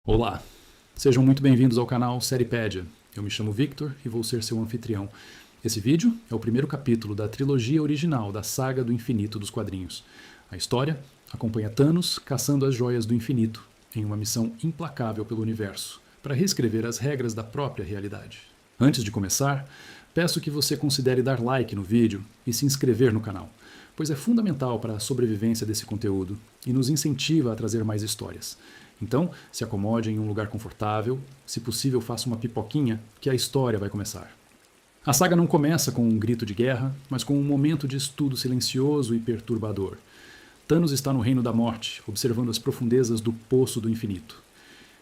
Olá, sejam muito bem-vindos ao canal Seriepédia. Eu me chamo Victor e vou ser seu anfitrião. Esse vídeo é o primeiro capítulo da trilogia original da Saga do Infinito dos quadrinhos. A história acompanha Thanos caçando as joias do infinito em uma missão implacável pelo universo, para reescrever as regras da própria realidade. Antes de começar, peço que você considere dar like no vídeo e se inscrever no canal, pois é fundamental para a sobrevivência desse conteúdo e nos incentiva a trazer mais histórias. Então, se acomode em um lugar confortável, se possível faça uma pipoquinha, que a história vai começar. A saga não começa com um grito de guerra, mas com um momento de estudo silencioso e perturbador. Thanos está no Reino da Morte, observando as profundezas do Poço do Infinito.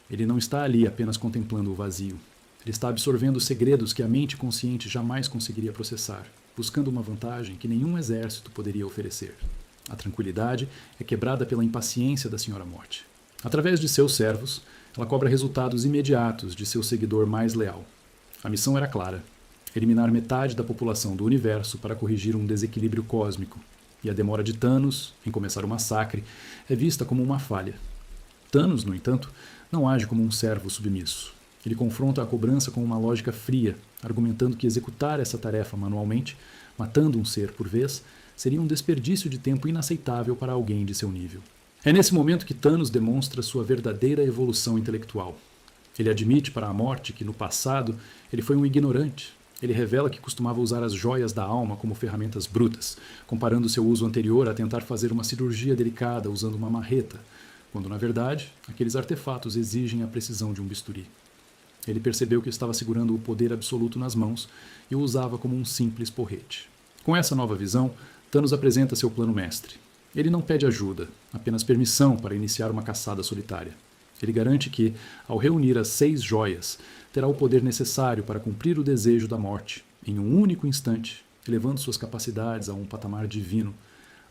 Ele não está ali apenas contemplando o vazio. Ele está absorvendo segredos que a mente consciente jamais conseguiria processar, buscando uma vantagem que nenhum exército poderia oferecer. A tranquilidade é quebrada pela impaciência da Senhora Morte. Através de seus servos, ela cobra resultados imediatos de seu seguidor mais leal. A missão era clara: eliminar metade da população do universo para corrigir um desequilíbrio cósmico, e a demora de Thanos em começar o massacre é vista como uma falha. Thanos, no entanto, não age como um servo submisso. Ele confronta a cobrança com uma lógica fria, argumentando que executar essa tarefa manualmente, matando um ser por vez, seria um desperdício de tempo inaceitável para alguém de seu nível. É nesse momento que Thanos demonstra sua verdadeira evolução intelectual. Ele admite para a Morte que, no passado, ele foi um ignorante. Ele revela que costumava usar as joias da alma como ferramentas brutas, comparando seu uso anterior a tentar fazer uma cirurgia delicada usando uma marreta, quando, na verdade, aqueles artefatos exigem a precisão de um bisturi. Ele percebeu que estava segurando o poder absoluto nas mãos e o usava como um simples porrete. Com essa nova visão, Thanos apresenta seu plano mestre. Ele não pede ajuda, apenas permissão para iniciar uma caçada solitária. Ele garante que, ao reunir as 6 joias, terá o poder necessário para cumprir o desejo da Morte, em um único instante, elevando suas capacidades a um patamar divino.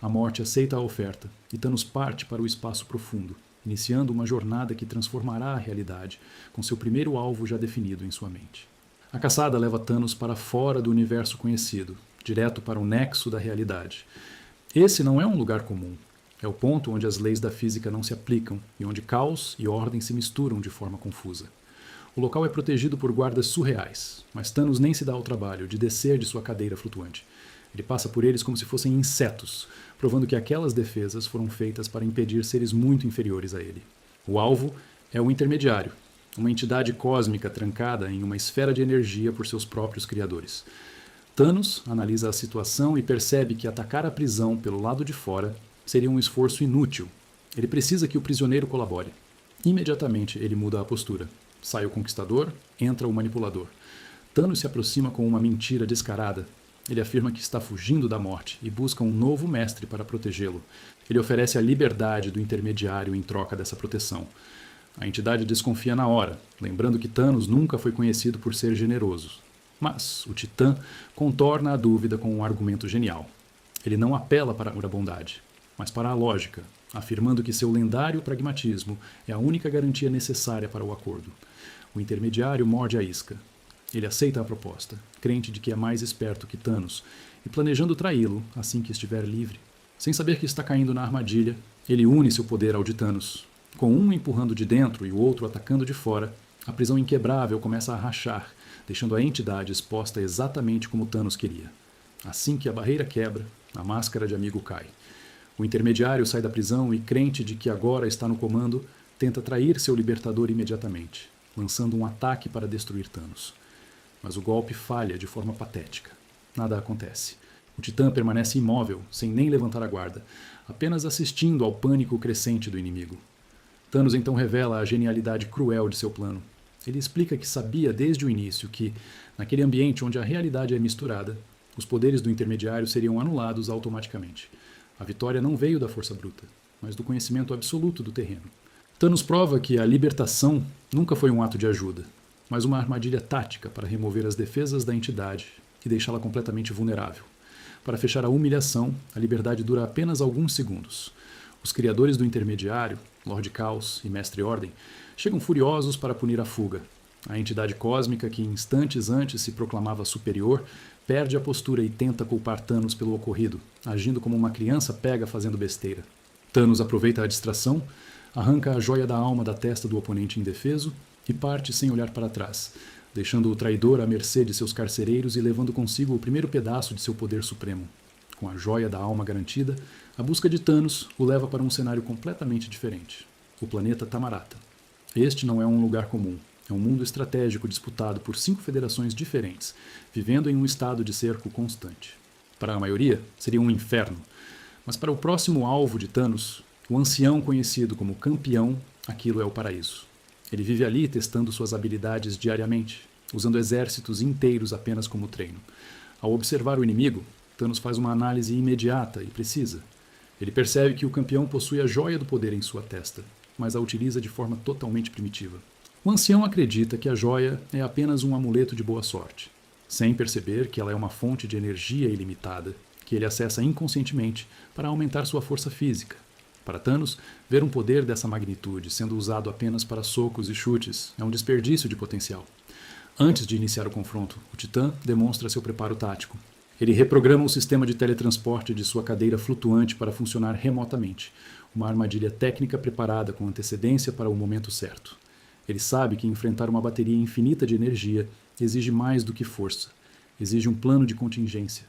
A Morte aceita a oferta, e Thanos parte para o espaço profundo, iniciando uma jornada que transformará a realidade, com seu primeiro alvo já definido em sua mente. A caçada leva Thanos para fora do universo conhecido, direto para o nexo da realidade. Esse não é um lugar comum. É o ponto onde as leis da física não se aplicam e onde caos e ordem se misturam de forma confusa. O local é protegido por guardas surreais, mas Thanos nem se dá ao trabalho de descer de sua cadeira flutuante. Ele passa por eles como se fossem insetos, provando que aquelas defesas foram feitas para impedir seres muito inferiores a ele. O alvo é o Intermediário, uma entidade cósmica trancada em uma esfera de energia por seus próprios criadores. Thanos analisa a situação e percebe que atacar a prisão pelo lado de fora seria um esforço inútil. Ele precisa que o prisioneiro colabore. Imediatamente ele muda a postura. Sai o Conquistador, entra o Manipulador. Thanos se aproxima com uma mentira descarada. Ele afirma que está fugindo da morte e busca um novo mestre para protegê-lo. Ele oferece a liberdade do Intermediário em troca dessa proteção. A entidade desconfia na hora, lembrando que Thanos nunca foi conhecido por ser generoso. Mas o Titã contorna a dúvida com um argumento genial. Ele não apela para a bondade, mas para a lógica, afirmando que seu lendário pragmatismo é a única garantia necessária para o acordo. O Intermediário morde a isca. Ele aceita a proposta, crente de que é mais esperto que Thanos, e planejando traí-lo assim que estiver livre. Sem saber que está caindo na armadilha, ele une seu poder ao de Thanos. Com um empurrando de dentro e o outro atacando de fora, a prisão inquebrável começa a rachar, deixando a entidade exposta exatamente como Thanos queria. Assim que a barreira quebra, a máscara de amigo cai. O Intermediário sai da prisão e, crente de que agora está no comando, tenta trair seu libertador imediatamente, lançando um ataque para destruir Thanos. Mas o golpe falha de forma patética. Nada acontece. O Titã permanece imóvel, sem nem levantar a guarda, apenas assistindo ao pânico crescente do inimigo. Thanos então revela a genialidade cruel de seu plano. Ele explica que sabia desde o início que, naquele ambiente onde a realidade é misturada, os poderes do Intermediário seriam anulados automaticamente. A vitória não veio da força bruta, mas do conhecimento absoluto do terreno. Thanos prova que a libertação nunca foi um ato de ajuda, mas uma armadilha tática para remover as defesas da entidade e deixá-la completamente vulnerável. Para fechar a humilhação, a liberdade dura apenas alguns segundos. Os criadores do Intermediário, Lord Caos e Mestre Ordem, chegam furiosos para punir a fuga. A entidade cósmica, que instantes antes se proclamava superior, perde a postura e tenta culpar Thanos pelo ocorrido, agindo como uma criança pega fazendo besteira. Thanos aproveita a distração, arranca a joia da alma da testa do oponente indefeso e parte sem olhar para trás, deixando o traidor à mercê de seus carcereiros e levando consigo o primeiro pedaço de seu poder supremo. Com a joia da alma garantida, a busca de Thanos o leva para um cenário completamente diferente: o planeta Tamarata. Este não é um lugar comum. É um mundo estratégico disputado por 5 federações diferentes, vivendo em um estado de cerco constante. Para a maioria, seria um inferno. Mas para o próximo alvo de Thanos, o ancião conhecido como Campeão, aquilo é o paraíso. Ele vive ali testando suas habilidades diariamente, usando exércitos inteiros apenas como treino. Ao observar o inimigo, Thanos faz uma análise imediata e precisa. Ele percebe que o campeão possui a joia do poder em sua testa, mas a utiliza de forma totalmente primitiva. O ancião acredita que a joia é apenas um amuleto de boa sorte, sem perceber que ela é uma fonte de energia ilimitada, que ele acessa inconscientemente para aumentar sua força física. Para Thanos, ver um poder dessa magnitude sendo usado apenas para socos e chutes é um desperdício de potencial. Antes de iniciar o confronto, o Titã demonstra seu preparo tático. Ele reprograma o sistema de teletransporte de sua cadeira flutuante para funcionar remotamente, uma armadilha técnica preparada com antecedência para o momento certo. Ele sabe que enfrentar uma bateria infinita de energia exige mais do que força. Exige um plano de contingência.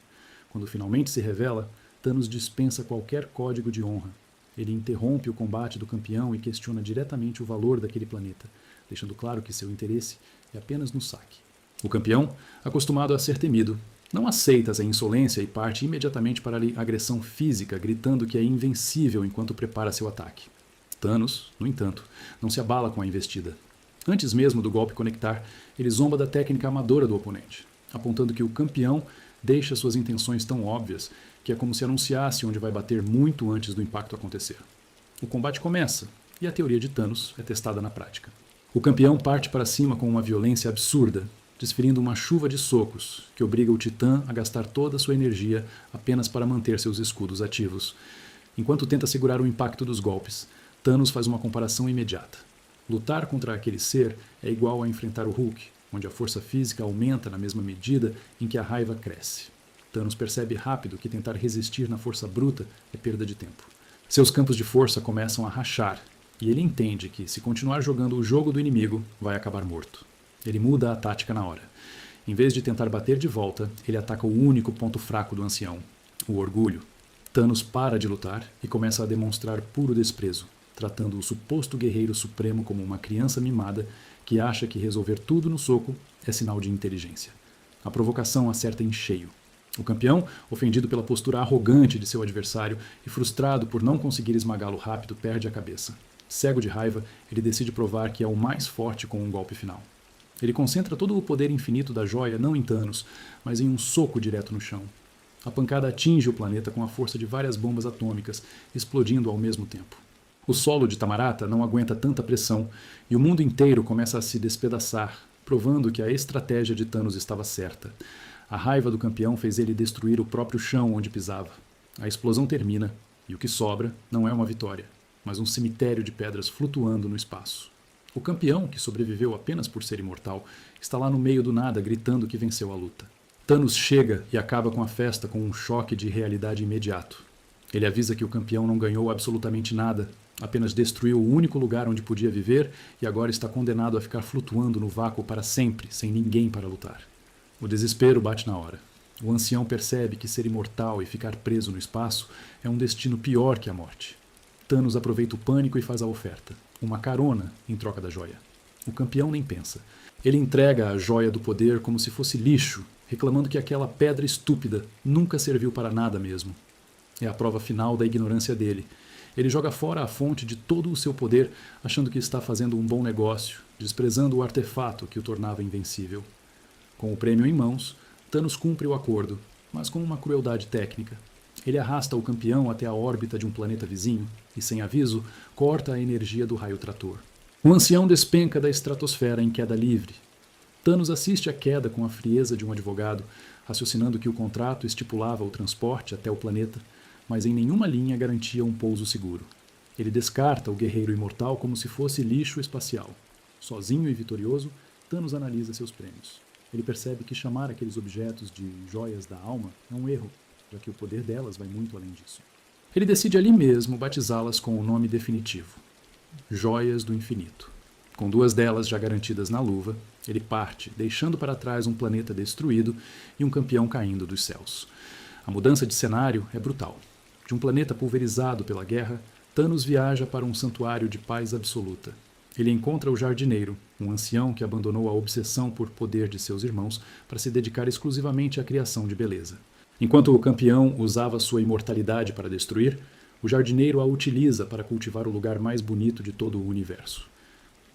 Quando finalmente se revela, Thanos dispensa qualquer código de honra. Ele interrompe o combate do campeão e questiona diretamente o valor daquele planeta, deixando claro que seu interesse é apenas no saque. O campeão, acostumado a ser temido, não aceita essa insolência e parte imediatamente para a agressão física, gritando que é invencível enquanto prepara seu ataque. Thanos, no entanto, não se abala com a investida. Antes mesmo do golpe conectar, ele zomba da técnica amadora do oponente, apontando que o campeão deixa suas intenções tão óbvias que é como se anunciasse onde vai bater muito antes do impacto acontecer. O combate começa, e a teoria de Thanos é testada na prática. O campeão parte para cima com uma violência absurda, desferindo uma chuva de socos, que obriga o Titã a gastar toda a sua energia apenas para manter seus escudos ativos. Enquanto tenta segurar o impacto dos golpes, Thanos faz uma comparação imediata. Lutar contra aquele ser é igual a enfrentar o Hulk, onde a força física aumenta na mesma medida em que a raiva cresce. Thanos percebe rápido que tentar resistir na força bruta é perda de tempo. Seus campos de força começam a rachar, e ele entende que, se continuar jogando o jogo do inimigo, vai acabar morto. Ele muda a tática na hora. Em vez de tentar bater de volta, ele ataca o único ponto fraco do ancião, o orgulho. Thanos para de lutar e começa a demonstrar puro desprezo, tratando o suposto guerreiro supremo como uma criança mimada que acha que resolver tudo no soco é sinal de inteligência. A provocação acerta em cheio. O campeão, ofendido pela postura arrogante de seu adversário e frustrado por não conseguir esmagá-lo rápido, perde a cabeça. Cego de raiva, ele decide provar que é o mais forte com um golpe final. Ele concentra todo o poder infinito da joia não em Thanos, mas em um soco direto no chão. A pancada atinge o planeta com a força de várias bombas atômicas, explodindo ao mesmo tempo. O solo de Tamarata não aguenta tanta pressão e o mundo inteiro começa a se despedaçar, provando que a estratégia de Thanos estava certa. A raiva do campeão fez ele destruir o próprio chão onde pisava. A explosão termina e o que sobra não é uma vitória, mas um cemitério de pedras flutuando no espaço. O campeão, que sobreviveu apenas por ser imortal, está lá no meio do nada gritando que venceu a luta. Thanos chega e acaba com a festa com um choque de realidade imediato. Ele avisa que o campeão não ganhou absolutamente nada, apenas destruiu o único lugar onde podia viver e agora está condenado a ficar flutuando no vácuo para sempre, sem ninguém para lutar. O desespero bate na hora. O ancião percebe que ser imortal e ficar preso no espaço é um destino pior que a morte. Thanos aproveita o pânico e faz a oferta, uma carona em troca da joia. O campeão nem pensa. Ele entrega a joia do poder como se fosse lixo, reclamando que aquela pedra estúpida nunca serviu para nada mesmo. É a prova final da ignorância dele. Ele joga fora a fonte de todo o seu poder, achando que está fazendo um bom negócio, desprezando o artefato que o tornava invencível. Com o prêmio em mãos, Thanos cumpre o acordo, mas com uma crueldade técnica. Ele arrasta o campeão até a órbita de um planeta vizinho e, sem aviso, corta a energia do raio trator. O ancião despenca da estratosfera em queda livre. Thanos assiste à queda com a frieza de um advogado, raciocinando que o contrato estipulava o transporte até o planeta, mas em nenhuma linha garantia um pouso seguro. Ele descarta o guerreiro imortal como se fosse lixo espacial. Sozinho e vitorioso, Thanos analisa seus prêmios. Ele percebe que chamar aqueles objetos de joias da alma é um erro, já que o poder delas vai muito além disso. Ele decide ali mesmo batizá-las com o nome definitivo: Joias do Infinito. Com 2 delas já garantidas na luva, ele parte, deixando para trás um planeta destruído e um campeão caindo dos céus. A mudança de cenário é brutal. De um planeta pulverizado pela guerra, Thanos viaja para um santuário de paz absoluta. Ele encontra o jardineiro, um ancião que abandonou a obsessão por poder de seus irmãos para se dedicar exclusivamente à criação de beleza. Enquanto o campeão usava sua imortalidade para destruir, o jardineiro a utiliza para cultivar o lugar mais bonito de todo o universo.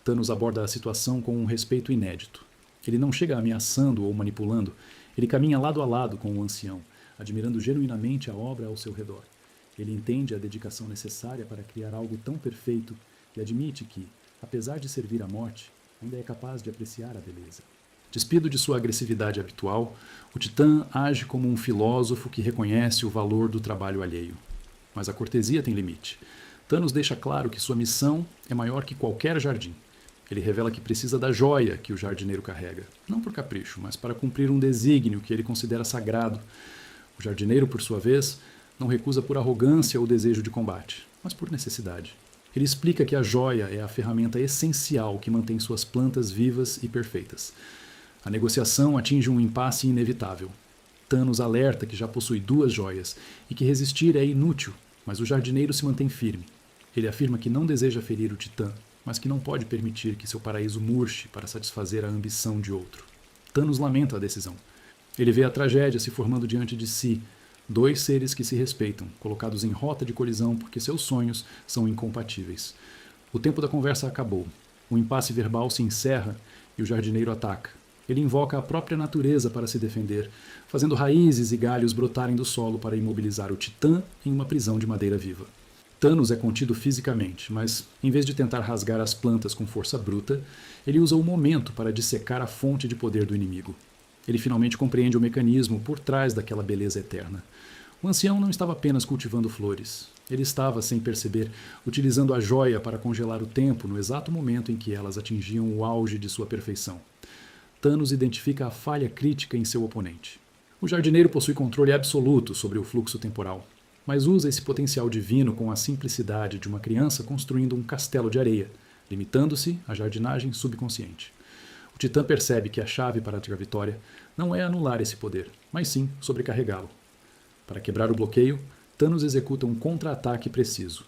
Thanos aborda a situação com um respeito inédito. Ele não chega ameaçando ou manipulando, ele caminha lado a lado com o ancião, admirando genuinamente a obra ao seu redor. Ele entende a dedicação necessária para criar algo tão perfeito e admite que, apesar de servir à morte, ainda é capaz de apreciar a beleza. Despido de sua agressividade habitual, o Titã age como um filósofo que reconhece o valor do trabalho alheio. Mas a cortesia tem limite. Thanos deixa claro que sua missão é maior que qualquer jardim. Ele revela que precisa da joia que o jardineiro carrega, não por capricho, mas para cumprir um desígnio que ele considera sagrado. O jardineiro, por sua vez, não recusa por arrogância ou desejo de combate, mas por necessidade. Ele explica que a joia é a ferramenta essencial que mantém suas plantas vivas e perfeitas. A negociação atinge um impasse inevitável. Thanos alerta que já possui 2 joias e que resistir é inútil, mas o jardineiro se mantém firme. Ele afirma que não deseja ferir o Titã, mas que não pode permitir que seu paraíso murche para satisfazer a ambição de outro. Thanos lamenta a decisão. Ele vê a tragédia se formando diante de si, 2 seres que se respeitam, colocados em rota de colisão porque seus sonhos são incompatíveis. O tempo da conversa acabou. O impasse verbal se encerra e o jardineiro ataca. Ele invoca a própria natureza para se defender, fazendo raízes e galhos brotarem do solo para imobilizar o Titã em uma prisão de madeira viva. Thanos é contido fisicamente, mas, em vez de tentar rasgar as plantas com força bruta, ele usa o momento para dissecar a fonte de poder do inimigo. Ele finalmente compreende o mecanismo por trás daquela beleza eterna. O ancião não estava apenas cultivando flores. Ele estava, sem perceber, utilizando a joia para congelar o tempo no exato momento em que elas atingiam o auge de sua perfeição. Thanos identifica a falha crítica em seu oponente. O jardineiro possui controle absoluto sobre o fluxo temporal, mas usa esse potencial divino com a simplicidade de uma criança construindo um castelo de areia, limitando-se à jardinagem subconsciente. O Titã percebe que a chave para a vitória não é anular esse poder, mas sim sobrecarregá-lo. Para quebrar o bloqueio, Thanos executa um contra-ataque preciso.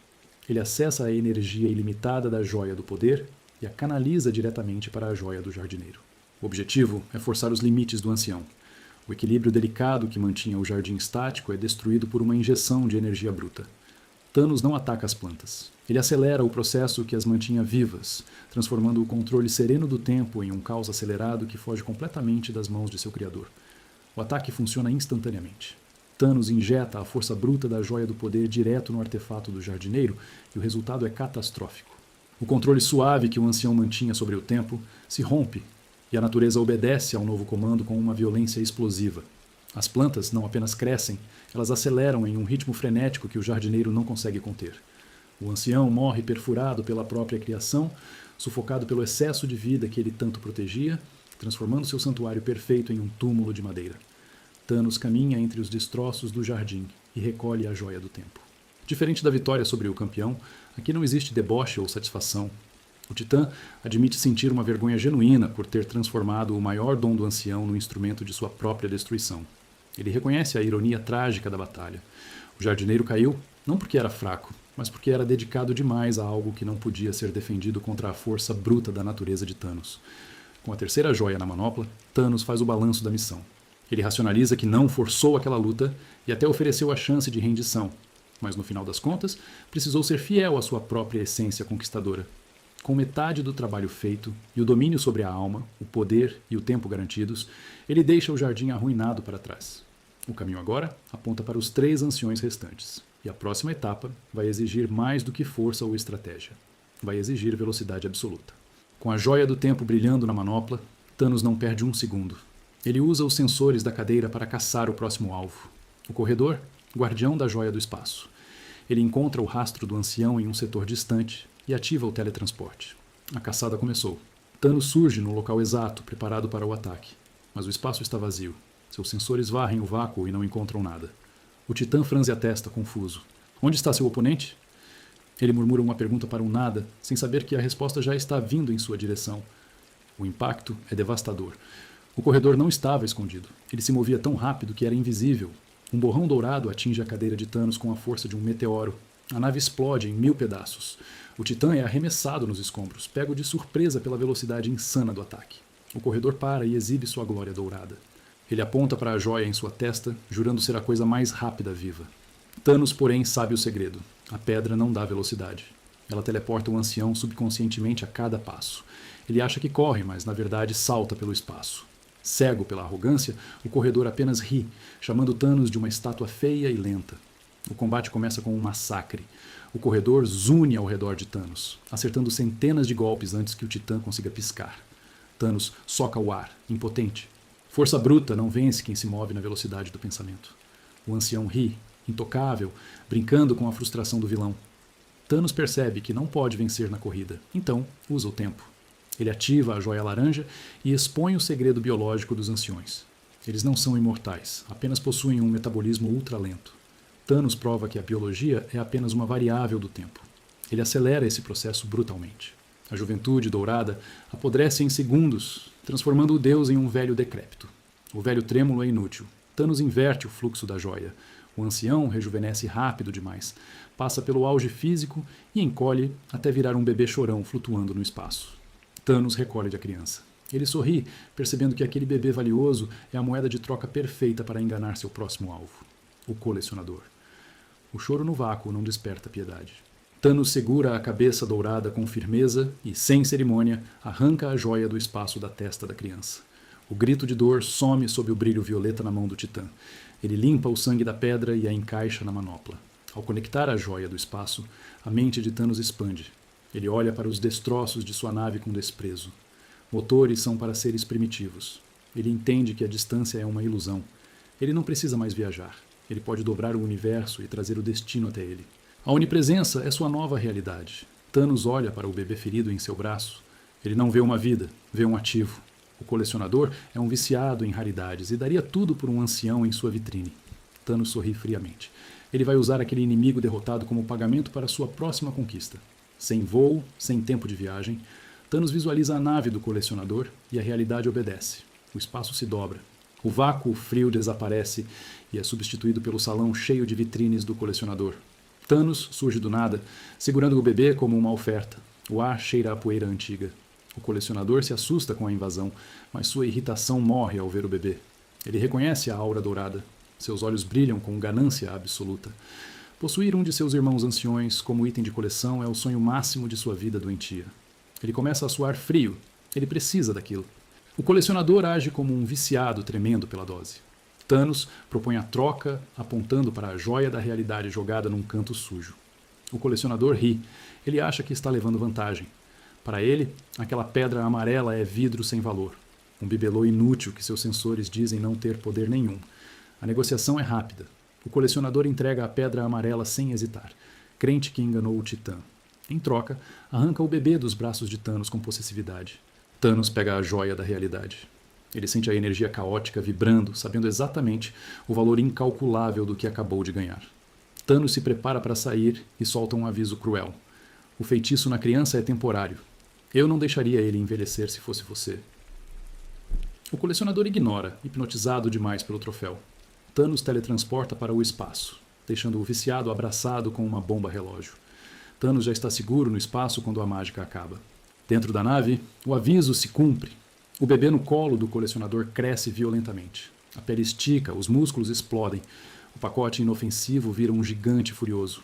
Ele acessa a energia ilimitada da joia do poder e a canaliza diretamente para a joia do jardineiro. O objetivo é forçar os limites do ancião. O equilíbrio delicado que mantinha o jardim estático é destruído por uma injeção de energia bruta. Thanos não ataca as plantas. Ele acelera o processo que as mantinha vivas, transformando o controle sereno do tempo em um caos acelerado que foge completamente das mãos de seu criador. O ataque funciona instantaneamente. Thanos injeta a força bruta da joia do poder direto no artefato do jardineiro e o resultado é catastrófico. O controle suave que o ancião mantinha sobre o tempo se rompe e a natureza obedece ao novo comando com uma violência explosiva. As plantas não apenas crescem, elas aceleram em um ritmo frenético que o jardineiro não consegue conter. O ancião morre perfurado pela própria criação, sufocado pelo excesso de vida que ele tanto protegia, transformando seu santuário perfeito em um túmulo de madeira. Thanos caminha entre os destroços do jardim e recolhe a joia do tempo. Diferente da vitória sobre o campeão, aqui não existe deboche ou satisfação. O Titã admite sentir uma vergonha genuína por ter transformado o maior dom do ancião no instrumento de sua própria destruição. Ele reconhece a ironia trágica da batalha. O jardineiro caiu não porque era fraco, mas porque era dedicado demais a algo que não podia ser defendido contra a força bruta da natureza de Thanos. Com a terceira joia na manopla, Thanos faz o balanço da missão. Ele racionaliza que não forçou aquela luta e até ofereceu a chance de rendição, mas no final das contas, precisou ser fiel à sua própria essência conquistadora. Com metade do trabalho feito e o domínio sobre a alma, o poder e o tempo garantidos, ele deixa o jardim arruinado para trás. O caminho agora aponta para os 3 anciões restantes, e a próxima etapa vai exigir mais do que força ou estratégia. Vai exigir velocidade absoluta. Com a joia do tempo brilhando na manopla, Thanos não perde um segundo. Ele usa os sensores da cadeira para caçar o próximo alvo. O corredor, guardião da joia do espaço. Ele encontra o rastro do ancião em um setor distante e ativa o teletransporte. A caçada começou. Thanos surge no local exato, preparado para o ataque. Mas o espaço está vazio. Seus sensores varrem o vácuo e não encontram nada. O Titã franze a testa, confuso. Onde está seu oponente? Ele murmura uma pergunta para um nada, sem saber que a resposta já está vindo em sua direção. O impacto é devastador. O corredor não estava escondido. Ele se movia tão rápido que era invisível. Um borrão dourado atinge a cadeira de Thanos com a força de um meteoro. A nave explode em 1000 pedaços. O Titã é arremessado nos escombros, pego de surpresa pela velocidade insana do ataque. O corredor para e exibe sua glória dourada. Ele aponta para a joia em sua testa, jurando ser a coisa mais rápida viva. Thanos, porém, sabe o segredo. A pedra não dá velocidade. Ela teleporta o ancião subconscientemente a cada passo. Ele acha que corre, mas na verdade salta pelo espaço. Cego pela arrogância, o corredor apenas ri, chamando Thanos de uma estátua feia e lenta. O combate começa com um massacre. O corredor zune ao redor de Thanos, acertando centenas de golpes antes que o Titã consiga piscar. Thanos soca o ar, impotente. Força bruta não vence quem se move na velocidade do pensamento. O ancião ri, intocável, brincando com a frustração do vilão. Thanos percebe que não pode vencer na corrida, então usa o tempo. Ele ativa a joia laranja e expõe o segredo biológico dos anciões. Eles não são imortais, apenas possuem um metabolismo ultralento. Thanos prova que a biologia é apenas uma variável do tempo. Ele acelera esse processo brutalmente. A juventude dourada apodrece em segundos, transformando o deus em um velho decrépito. O velho trêmulo é inútil. Thanos inverte o fluxo da joia. O ancião rejuvenesce rápido demais, passa pelo auge físico e encolhe até virar um bebê chorão flutuando no espaço. Thanos recolhe a criança. Ele sorri, percebendo que aquele bebê valioso é a moeda de troca perfeita para enganar seu próximo alvo, o colecionador. O choro no vácuo não desperta piedade. Thanos segura a cabeça dourada com firmeza e, sem cerimônia, arranca a joia do espaço da testa da criança. O grito de dor some sob o brilho violeta na mão do Titã. Ele limpa o sangue da pedra e a encaixa na manopla. Ao conectar a joia do espaço, a mente de Thanos expande. Ele olha para os destroços de sua nave com desprezo. Motores são para seres primitivos. Ele entende que a distância é uma ilusão. Ele não precisa mais viajar. Ele pode dobrar o universo e trazer o destino até ele. A onipresença é sua nova realidade. Thanos olha para o bebê ferido em seu braço. Ele não vê uma vida, vê um ativo. O colecionador é um viciado em raridades e daria tudo por um ancião em sua vitrine. Thanos sorri friamente. Ele vai usar aquele inimigo derrotado como pagamento para sua próxima conquista. Sem voo, sem tempo de viagem, Thanos visualiza a nave do colecionador e a realidade obedece. O espaço se dobra. O vácuo frio desaparece e é substituído pelo salão cheio de vitrines do colecionador. Thanos surge do nada, segurando o bebê como uma oferta. O ar cheira a poeira antiga. O colecionador se assusta com a invasão, mas sua irritação morre ao ver o bebê. Ele reconhece a aura dourada. Seus olhos brilham com ganância absoluta. Possuir um de seus irmãos anciões como item de coleção é o sonho máximo de sua vida doentia. Ele começa a suar frio. Ele precisa daquilo. O colecionador age como um viciado tremendo pela dose. Thanos propõe a troca, apontando para a joia da realidade jogada num canto sujo. O colecionador ri. Ele acha que está levando vantagem. Para ele, aquela pedra amarela é vidro sem valor. Um bibelô inútil que seus sensores dizem não ter poder nenhum. A negociação é rápida. O colecionador entrega a pedra amarela sem hesitar, crente que enganou o Titã. Em troca, arranca o bebê dos braços de Thanos com possessividade. Thanos pega a joia da realidade. Ele sente a energia caótica vibrando, sabendo exatamente o valor incalculável do que acabou de ganhar. Thanos se prepara para sair e solta um aviso cruel. O feitiço na criança é temporário. Eu não deixaria ele envelhecer se fosse você. O colecionador ignora, hipnotizado demais pelo troféu. Thanos teletransporta para o espaço, deixando o viciado abraçado com uma bomba relógio. Thanos já está seguro no espaço quando a mágica acaba. Dentro da nave, o aviso se cumpre. O bebê no colo do colecionador cresce violentamente. A pele estica, os músculos explodem. O pacote inofensivo vira um gigante furioso.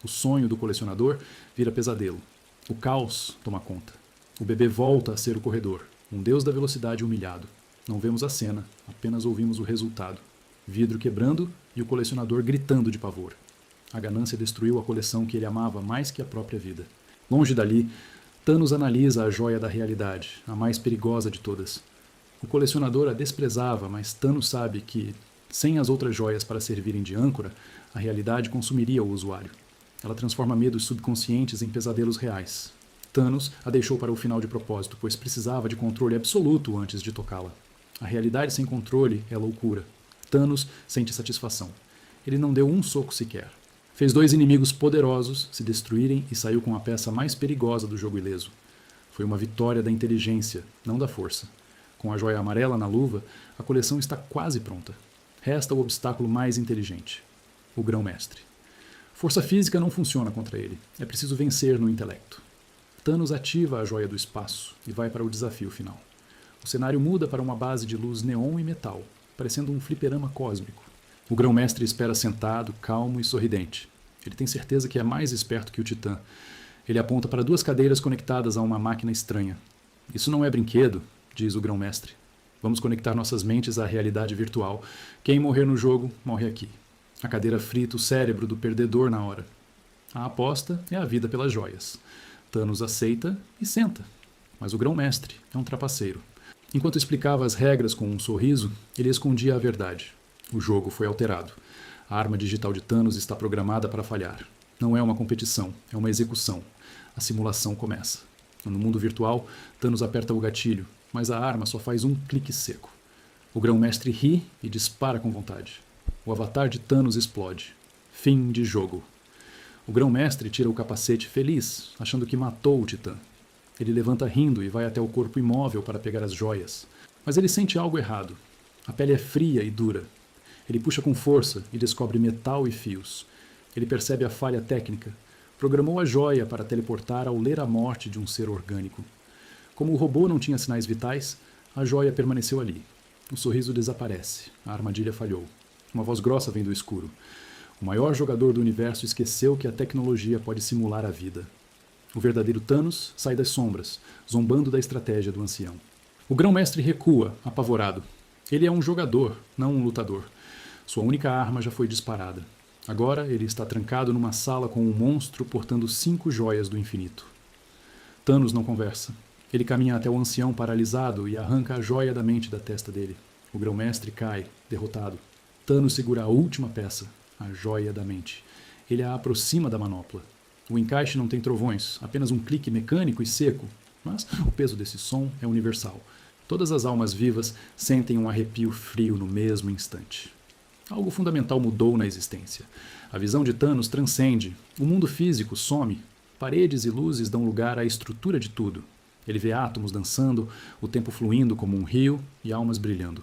O sonho do colecionador vira pesadelo. O caos toma conta. O bebê volta a ser o corredor, um deus da velocidade humilhado. Não vemos a cena, apenas ouvimos o resultado. Vidro quebrando e o colecionador gritando de pavor. A ganância destruiu a coleção que ele amava mais que a própria vida. Longe dali, Thanos analisa a joia da realidade, a mais perigosa de todas. O colecionador a desprezava, mas Thanos sabe que, sem as outras joias para servirem de âncora, a realidade consumiria o usuário. Ela transforma medos subconscientes em pesadelos reais. Thanos a deixou para o final de propósito, pois precisava de controle absoluto antes de tocá-la. A realidade sem controle é loucura. Thanos sente satisfação. Ele não deu um soco sequer. Fez 2 inimigos poderosos se destruírem e saiu com a peça mais perigosa do jogo ileso. Foi uma vitória da inteligência, não da força. Com a joia amarela na luva, a coleção está quase pronta. Resta o obstáculo mais inteligente: o grão-mestre. Força física não funciona contra ele. É preciso vencer no intelecto. Thanos ativa a joia do espaço e vai para o desafio final. O cenário muda para uma base de luz neon e metal, parecendo um fliperama cósmico. O grão-mestre espera sentado, calmo e sorridente. Ele tem certeza que é mais esperto que o Titã. Ele aponta para 2 cadeiras conectadas a uma máquina estranha. Isso não é brinquedo, diz o grão-mestre. Vamos conectar nossas mentes à realidade virtual. Quem morrer no jogo, morre aqui. A cadeira frita o cérebro do perdedor na hora. A aposta é a vida pelas joias. Thanos aceita e senta. Mas o grão-mestre é um trapaceiro. Enquanto explicava as regras com um sorriso, ele escondia a verdade. O jogo foi alterado. A arma digital de Thanos está programada para falhar. Não é uma competição, é uma execução. A simulação começa. No mundo virtual, Thanos aperta o gatilho, mas a arma só faz um clique seco. O grão-mestre ri e dispara com vontade. O avatar de Thanos explode. Fim de jogo. O grão-mestre tira o capacete feliz, achando que matou o Titã. Ele levanta rindo e vai até o corpo imóvel para pegar as joias. Mas ele sente algo errado. A pele é fria e dura. Ele puxa com força e descobre metal e fios. Ele percebe a falha técnica. Programou a joia para teleportar ao ler a morte de um ser orgânico. Como o robô não tinha sinais vitais, a joia permaneceu ali. O sorriso desaparece. A armadilha falhou. Uma voz grossa vem do escuro. O maior jogador do universo esqueceu que a tecnologia pode simular a vida. O verdadeiro Thanos sai das sombras, zombando da estratégia do ancião. O grão-mestre recua, apavorado. Ele é um jogador, não um lutador. Sua única arma já foi disparada. Agora ele está trancado numa sala com um monstro portando 5 joias do infinito. Thanos não conversa. Ele caminha até o ancião paralisado e arranca a joia da mente da testa dele. O grão-mestre cai, derrotado. Thanos segura a última peça, a joia da mente. Ele a aproxima da manopla. O encaixe não tem trovões, apenas um clique mecânico e seco, mas o peso desse som é universal. Todas as almas vivas sentem um arrepio frio no mesmo instante. Algo fundamental mudou na existência. A visão de Thanos transcende. O mundo físico some. Paredes e luzes dão lugar à estrutura de tudo. Ele vê átomos dançando, o tempo fluindo como um rio e almas brilhando.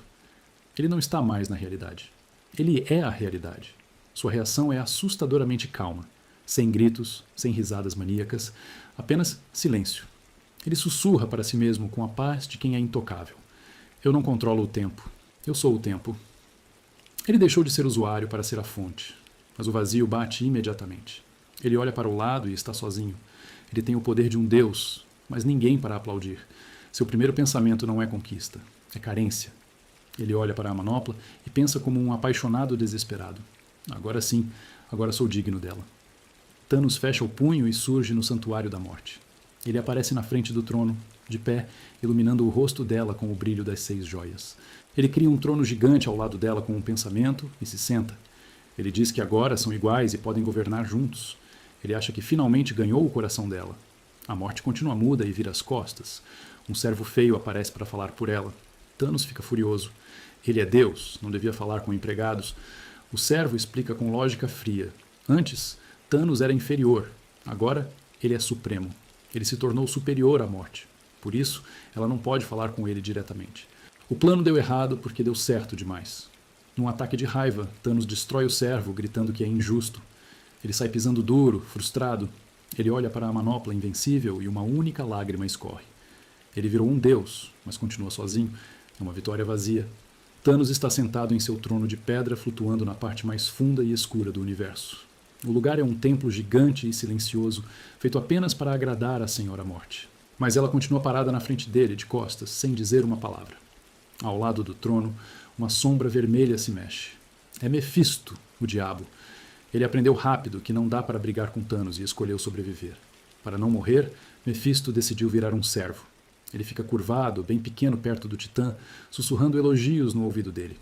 Ele não está mais na realidade. Ele é a realidade. Sua reação é assustadoramente calma. Sem gritos, sem risadas maníacas, apenas silêncio. Ele sussurra para si mesmo com a paz de quem é intocável. Eu não controlo o tempo. Eu sou o tempo. Ele deixou de ser usuário para ser a fonte, mas o vazio bate imediatamente. Ele olha para o lado e está sozinho. Ele tem o poder de um deus, mas ninguém para aplaudir. Seu primeiro pensamento não é conquista, é carência. Ele olha para a manopla e pensa como um apaixonado desesperado. Agora sim, agora sou digno dela. Thanos fecha o punho e surge no santuário da morte. Ele aparece na frente do trono, de pé, iluminando o rosto dela com o brilho das 6 joias. Ele cria um trono gigante ao lado dela com um pensamento e se senta. Ele diz que agora são iguais e podem governar juntos. Ele acha que finalmente ganhou o coração dela. A morte continua muda e vira as costas. Um servo feio aparece para falar por ela. Thanos fica furioso. Ele é Deus, não devia falar com empregados. O servo explica com lógica fria. Antes, Thanos era inferior. Agora, ele é supremo. Ele se tornou superior à morte. Por isso, ela não pode falar com ele diretamente. O plano deu errado porque deu certo demais. Num ataque de raiva, Thanos destrói o servo, gritando que é injusto. Ele sai pisando duro, frustrado. Ele olha para a manopla invencível e uma única lágrima escorre. Ele virou um deus, mas continua sozinho. É uma vitória vazia. Thanos está sentado em seu trono de pedra, flutuando na parte mais funda e escura do universo. O lugar é um templo gigante e silencioso, feito apenas para agradar a Senhora Morte. Mas ela continua parada na frente dele, de costas, sem dizer uma palavra. Ao lado do trono, uma sombra vermelha se mexe. É Mefisto, o diabo. Ele aprendeu rápido que não dá para brigar com Thanos e escolheu sobreviver. Para não morrer, Mefisto decidiu virar um servo. Ele fica curvado, bem pequeno perto do Titã, sussurrando elogios no ouvido dele.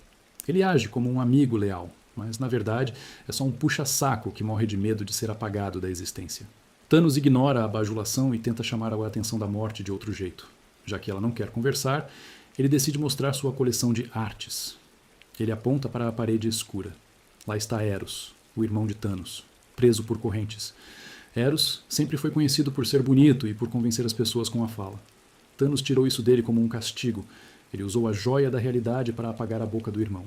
Ele age como um amigo leal, mas na verdade é só um puxa-saco que morre de medo de ser apagado da existência. Thanos ignora a bajulação e tenta chamar a atenção da morte de outro jeito. Já que ela não quer conversar, ele decide mostrar sua coleção de artes. Ele aponta para a parede escura. Lá está Eros, o irmão de Thanos. preso por correntes. Eros sempre foi conhecido por ser bonito e por convencer as pessoas com a fala. Thanos tirou isso dele como um castigo. Ele usou a joia da realidade para apagar a boca do irmão.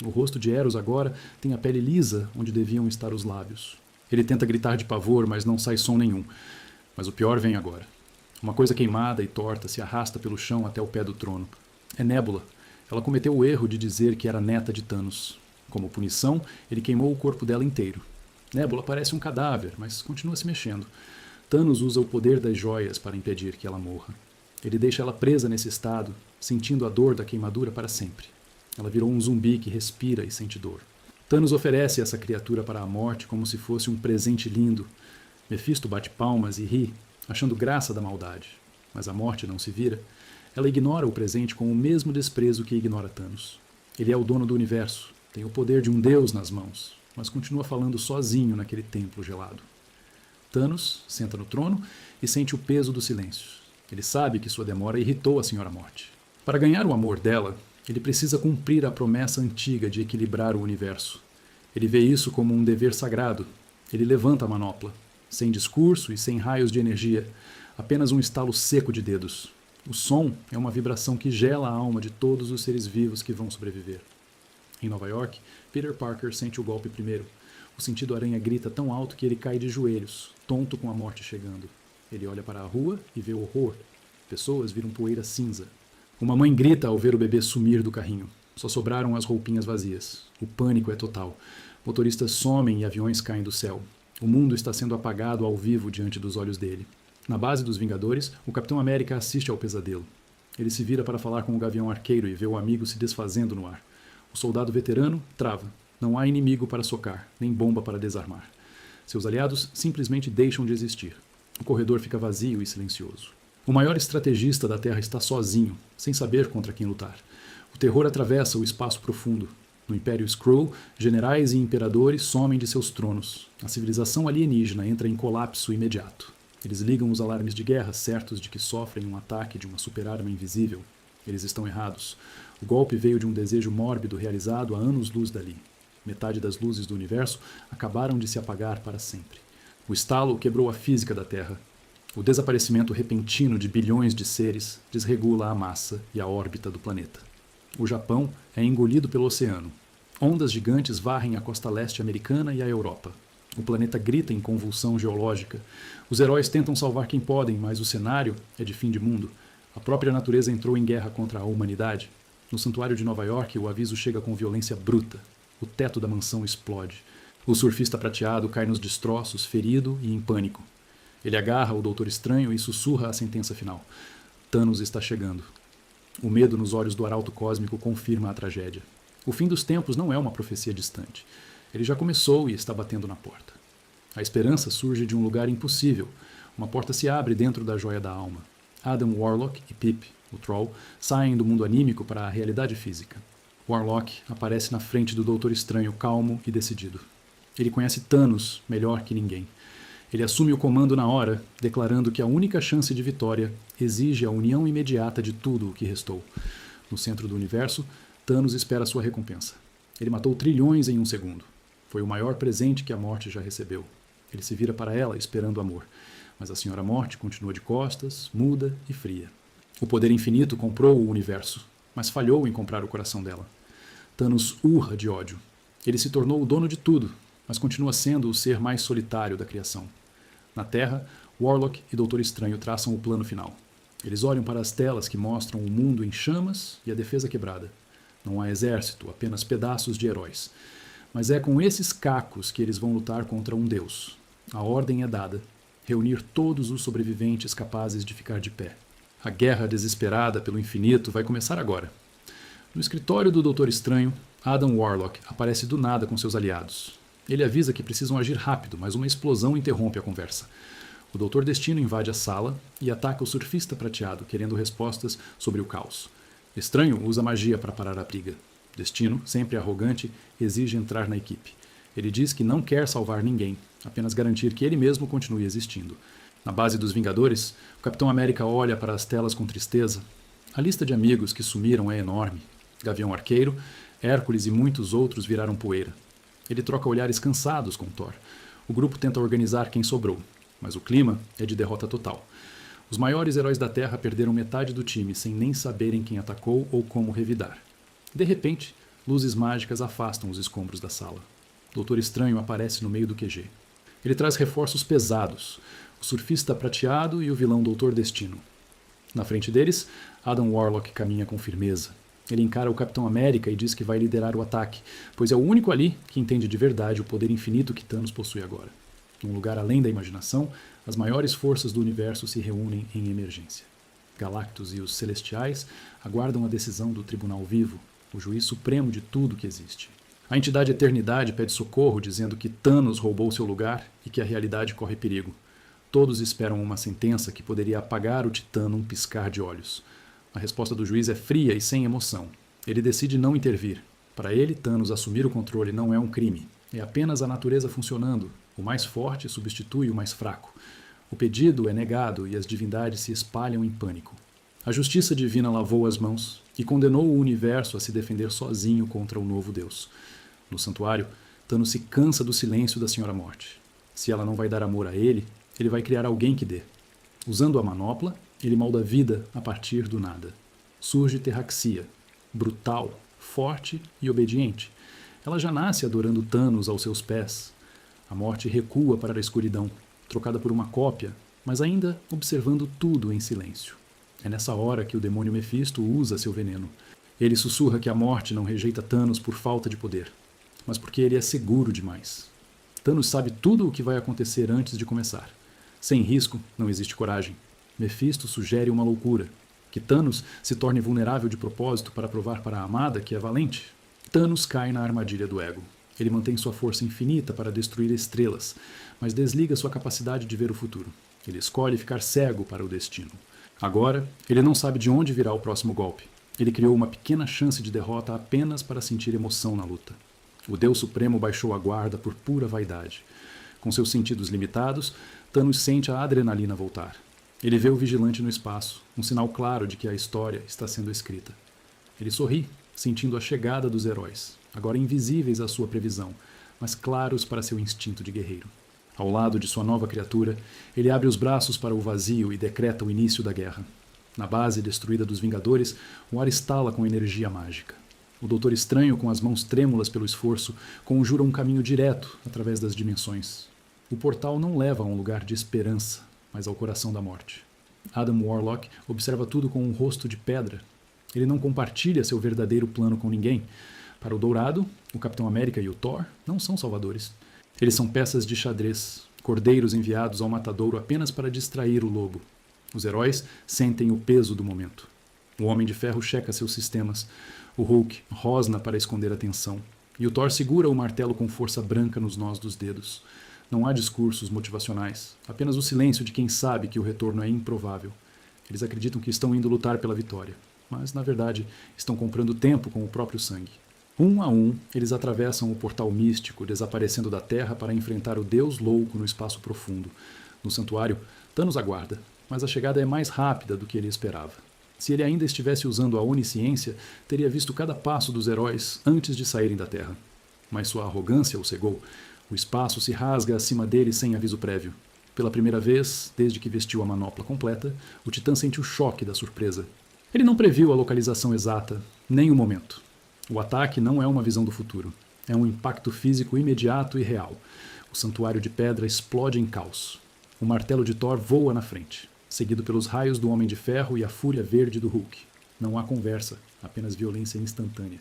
O rosto de Eros agora tem a pele lisa onde deviam estar os lábios. Ele tenta gritar de pavor, mas não sai som nenhum. Mas o pior vem agora. Uma coisa queimada e torta se arrasta pelo chão até o pé do trono. É Nébula. Ela cometeu o erro de dizer que era neta de Thanos. Como punição, ele queimou o corpo dela inteiro. Nébula parece um cadáver, mas continua se mexendo. Thanos usa o poder das joias para impedir que ela morra. Ele deixa ela presa nesse estado, sentindo a dor da queimadura para sempre. Ela virou um zumbi que respira e sente dor. Thanos oferece essa criatura para a morte como se fosse um presente lindo. Mephisto bate palmas e ri, achando graça da maldade. Mas a morte não se vira. Ela ignora o presente com o mesmo desprezo que ignora Thanos. Ele é o dono do universo, tem o poder de um deus nas mãos, mas continua falando sozinho naquele templo gelado. Thanos senta no trono e sente o peso do silêncio. Ele sabe que sua demora irritou a Senhora Morte. Para ganhar o amor dela, ele precisa cumprir a promessa antiga de equilibrar o universo. Ele vê isso como um dever sagrado. Ele levanta a manopla, sem discurso e sem raios de energia, apenas um estalo seco de dedos. O som é uma vibração que gela a alma de todos os seres vivos que vão sobreviver. Em Nova York, Peter Parker sente o golpe primeiro. O sentido aranha grita tão alto que ele cai de joelhos, tonto com a morte chegando. Ele olha para a rua e vê horror. Pessoas viram poeira cinza. Uma mãe grita ao ver o bebê sumir do carrinho. Só sobraram as roupinhas vazias. O pânico é total. Motoristas somem e aviões caem do céu. O mundo está sendo apagado ao vivo diante dos olhos dele. Na base dos Vingadores, o Capitão América assiste ao pesadelo. Ele se vira para falar com o Gavião Arqueiro e vê o amigo se desfazendo no ar. O soldado veterano trava. Não há inimigo para socar, nem bomba para desarmar. Seus aliados simplesmente deixam de existir. O corredor fica vazio e silencioso. O maior estrategista da Terra está sozinho, sem saber contra quem lutar. O terror atravessa o espaço profundo. No Império Skrull, generais e imperadores somem de seus tronos. A civilização alienígena entra em colapso imediato. Eles ligam os alarmes de guerra, certos de que sofrem um ataque de uma super-arma invisível. Eles estão errados. O golpe veio de um desejo mórbido realizado há anos-luz dali. Metade das luzes do universo acabaram de se apagar para sempre. O estalo quebrou a física da Terra. O desaparecimento repentino de bilhões de seres desregula a massa e a órbita do planeta. O Japão é engolido pelo oceano. Ondas gigantes varrem a costa leste americana e a Europa. O planeta grita em convulsão geológica. Os heróis tentam salvar quem podem, mas o cenário é de fim de mundo. A própria natureza entrou em guerra contra a humanidade. No santuário de Nova York, o aviso chega com violência bruta. O teto da mansão explode. O surfista prateado cai nos destroços, ferido e em pânico. Ele agarra o Doutor Estranho e sussurra a sentença final. Thanos está chegando. O medo nos olhos do arauto cósmico confirma a tragédia. O fim dos tempos não é uma profecia distante. Ele já começou e está batendo na porta. A esperança surge de um lugar impossível. Uma porta se abre dentro da joia da alma. Adam Warlock e Pip, o Troll, saem do mundo anímico para a realidade física. Warlock aparece na frente do Doutor Estranho, calmo e decidido. Ele conhece Thanos melhor que ninguém. Ele assume o comando na hora, declarando que a única chance de vitória exige a união imediata de tudo o que restou. No centro do universo, Thanos espera sua recompensa. Ele matou trilhões em um segundo. Foi o maior presente que a morte já recebeu. Ele se vira para ela, esperando amor. Mas a Senhora Morte continua de costas, muda e fria. O poder infinito comprou o universo, mas falhou em comprar o coração dela. Thanos urra de ódio. Ele se tornou o dono de tudo, mas continua sendo o ser mais solitário da criação. Na Terra, Warlock e Doutor Estranho traçam o plano final. Eles olham para as telas que mostram o mundo em chamas e a defesa quebrada. Não há exército, apenas pedaços de heróis. Mas é com esses cacos que eles vão lutar contra um deus. A ordem é dada: reunir todos os sobreviventes capazes de ficar de pé. A guerra desesperada pelo infinito vai começar agora. No escritório do Doutor Estranho, Adam Warlock aparece do nada com seus aliados. Ele avisa que precisam agir rápido, mas uma explosão interrompe a conversa. O Doutor Destino invade a sala e ataca o surfista prateado, querendo respostas sobre o caos. Estranho usa magia para parar a briga. Destino, sempre arrogante, exige entrar na equipe. Ele diz que não quer salvar ninguém, apenas garantir que ele mesmo continue existindo. Na base dos Vingadores, o Capitão América olha para as telas com tristeza. A lista de amigos que sumiram é enorme. Gavião Arqueiro, Hércules e muitos outros viraram poeira. Ele troca olhares cansados com Thor. O grupo tenta organizar quem sobrou, mas o clima é de derrota total. Os maiores heróis da Terra perderam metade do time sem nem saberem quem atacou ou como revidar. De repente, luzes mágicas afastam os escombros da sala. Doutor Estranho aparece no meio do QG. Ele traz reforços pesados, o surfista prateado e o vilão Doutor Destino. Na frente deles, Adam Warlock caminha com firmeza. Ele encara o Capitão América e diz que vai liderar o ataque, pois é o único ali que entende de verdade o poder infinito que Thanos possui agora. Num lugar além da imaginação, as maiores forças do universo se reúnem em emergência. Galactus e os Celestiais aguardam a decisão do Tribunal Vivo, o juiz supremo de tudo que existe. A entidade Eternidade pede socorro, dizendo que Thanos roubou seu lugar e que a realidade corre perigo. Todos esperam uma sentença que poderia apagar o Titã num piscar de olhos. A resposta do juiz é fria e sem emoção. Ele decide não intervir. Para ele, Thanos assumir o controle não é um crime. É apenas a natureza funcionando. O mais forte substitui o mais fraco. O pedido é negado e as divindades se espalham em pânico. A justiça divina lavou as mãos e condenou o universo a se defender sozinho contra o novo Deus. No santuário, Thanos se cansa do silêncio da Senhora Morte. Se ela não vai dar amor a ele, ele vai criar alguém que dê. Usando a manopla, ele molda a vida a partir do nada. Surge Terraxia, brutal, forte e obediente. Ela já nasce adorando Thanos aos seus pés. A morte recua para a escuridão, trocada por uma cópia, mas ainda observando tudo em silêncio. É nessa hora que o demônio Mefisto usa seu veneno. Ele sussurra que a morte não rejeita Thanos por falta de poder, mas porque ele é seguro demais. Thanos sabe tudo o que vai acontecer antes de começar. Sem risco, não existe coragem. Mefisto sugere uma loucura, que Thanos se torne vulnerável de propósito para provar para a amada que é valente. Thanos cai na armadilha do ego. Ele mantém sua força infinita para destruir estrelas, mas desliga sua capacidade de ver o futuro. Ele escolhe ficar cego para o destino. Agora, ele não sabe de onde virá o próximo golpe. Ele criou uma pequena chance de derrota apenas para sentir emoção na luta. O Deus Supremo baixou a guarda por pura vaidade. Com seus sentidos limitados, Thanos sente a adrenalina voltar. Ele vê o vigilante no espaço, um sinal claro de que a história está sendo escrita. Ele sorri, sentindo a chegada dos heróis, agora invisíveis à sua previsão, mas claros para seu instinto de guerreiro. Ao lado de sua nova criatura, ele abre os braços para o vazio e decreta o início da guerra. Na base destruída dos Vingadores, o ar estala com energia mágica. O Doutor Estranho, com as mãos trêmulas pelo esforço, conjura um caminho direto através das dimensões. O portal não leva a um lugar de esperança, mas ao coração da morte. Adam Warlock observa tudo com um rosto de pedra. Ele não compartilha seu verdadeiro plano com ninguém. Para o Dourado, o Capitão América e o Thor não são salvadores. Eles são peças de xadrez, cordeiros enviados ao matadouro apenas para distrair o lobo. Os heróis sentem o peso do momento. O Homem de Ferro checa seus sistemas. O Hulk rosna para esconder a tensão. E o Thor segura o martelo com força branca nos nós dos dedos. Não há discursos motivacionais, apenas o silêncio de quem sabe que o retorno é improvável. Eles acreditam que estão indo lutar pela vitória, mas, na verdade, estão comprando tempo com o próprio sangue. Um a um, eles atravessam o portal místico, desaparecendo da Terra para enfrentar o Deus Louco no espaço profundo. No santuário, Thanos aguarda, mas a chegada é mais rápida do que ele esperava. Se ele ainda estivesse usando a onisciência, teria visto cada passo dos heróis antes de saírem da Terra. Mas sua arrogância o cegou. O espaço se rasga acima dele sem aviso prévio. Pela primeira vez, desde que vestiu a manopla completa, o Titã sente o choque da surpresa. Ele não previu a localização exata, nem o momento. O ataque não é uma visão do futuro. É um impacto físico imediato e real. O santuário de pedra explode em caos. O martelo de Thor voa na frente, seguido pelos raios do Homem de Ferro e a fúria verde do Hulk. Não há conversa, apenas violência instantânea.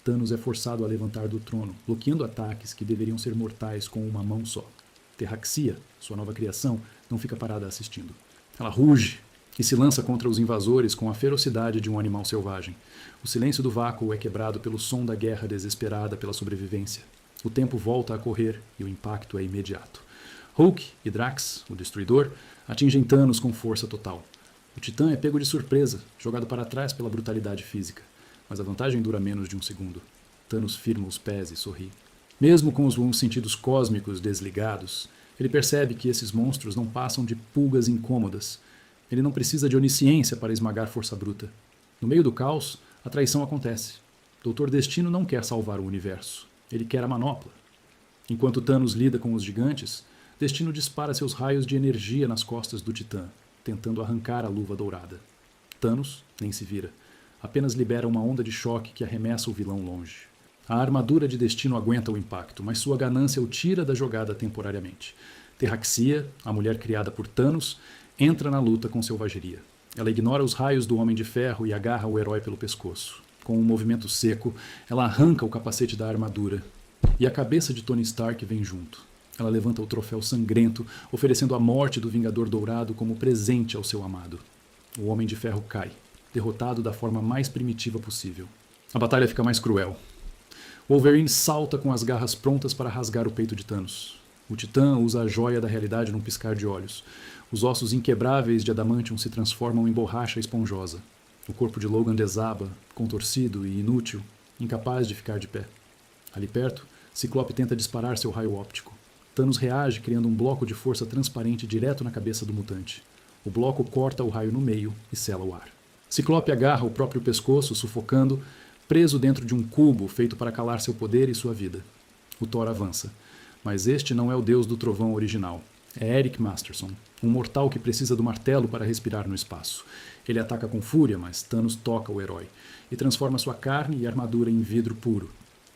Thanos é forçado a levantar do trono, bloqueando ataques que deveriam ser mortais com uma mão só. Terraxia, sua nova criação, não fica parada assistindo. Ela ruge e se lança contra os invasores com a ferocidade de um animal selvagem. O silêncio do vácuo é quebrado pelo som da guerra desesperada pela sobrevivência. O tempo volta a correr e o impacto é imediato. Hulk e Drax, o Destruidor, atingem Thanos com força total. O Titã é pego de surpresa, jogado para trás pela brutalidade física. Mas a vantagem dura menos de um segundo. Thanos firma os pés e sorri. Mesmo com os sentidos cósmicos desligados, ele percebe que esses monstros não passam de pulgas incômodas. Ele não precisa de onisciência para esmagar força bruta. No meio do caos, a traição acontece. Doutor Destino não quer salvar o universo. Ele quer a manopla. Enquanto Thanos lida com os gigantes, Destino dispara seus raios de energia nas costas do Titã, tentando arrancar a luva dourada. Thanos nem se vira. Apenas libera uma onda de choque que arremessa o vilão longe. A armadura de Destino aguenta o impacto, mas sua ganância o tira da jogada temporariamente. Terraxia, a mulher criada por Thanos, entra na luta com selvageria. Ela ignora os raios do Homem de Ferro e agarra o herói pelo pescoço. Com um movimento seco, ela arranca o capacete da armadura. E a cabeça de Tony Stark vem junto. Ela levanta o troféu sangrento, oferecendo a morte do Vingador Dourado como presente ao seu amado. O Homem de Ferro cai, derrotado da forma mais primitiva possível. A batalha fica mais cruel. Wolverine salta com as garras prontas para rasgar o peito de Thanos. O Titã usa a joia da realidade num piscar de olhos. Os ossos inquebráveis de Adamantium se transformam em borracha esponjosa. O corpo de Logan desaba, contorcido e inútil, incapaz de ficar de pé. Ali perto, Ciclope tenta disparar seu raio óptico. Thanos reage criando um bloco de força transparente direto na cabeça do mutante. O bloco corta o raio no meio e sela o ar. Ciclope agarra o próprio pescoço, sufocando, preso dentro de um cubo feito para calar seu poder e sua vida. O Thor avança. Mas este não é o deus do trovão original. É Eric Masterson, um mortal que precisa do martelo para respirar no espaço. Ele ataca com fúria, mas Thanos toca o herói e transforma sua carne e armadura em vidro puro.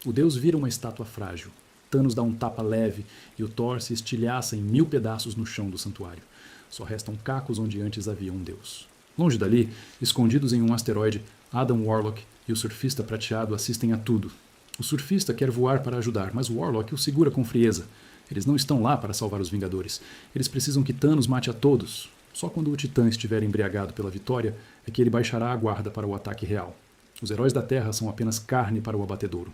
O deus vira uma estátua frágil. Thanos dá um tapa leve e o Thor se estilhaça em 1000 pedaços no chão do santuário. Só restam cacos onde antes havia um deus. Longe dali, escondidos em um asteroide, Adam Warlock e o surfista prateado assistem a tudo. O surfista quer voar para ajudar, mas Warlock o segura com frieza. Eles não estão lá para salvar os Vingadores. Eles precisam que Thanos mate a todos. Só quando o Titã estiver embriagado pela vitória é que ele baixará a guarda para o ataque real. Os heróis da Terra são apenas carne para o abatedouro.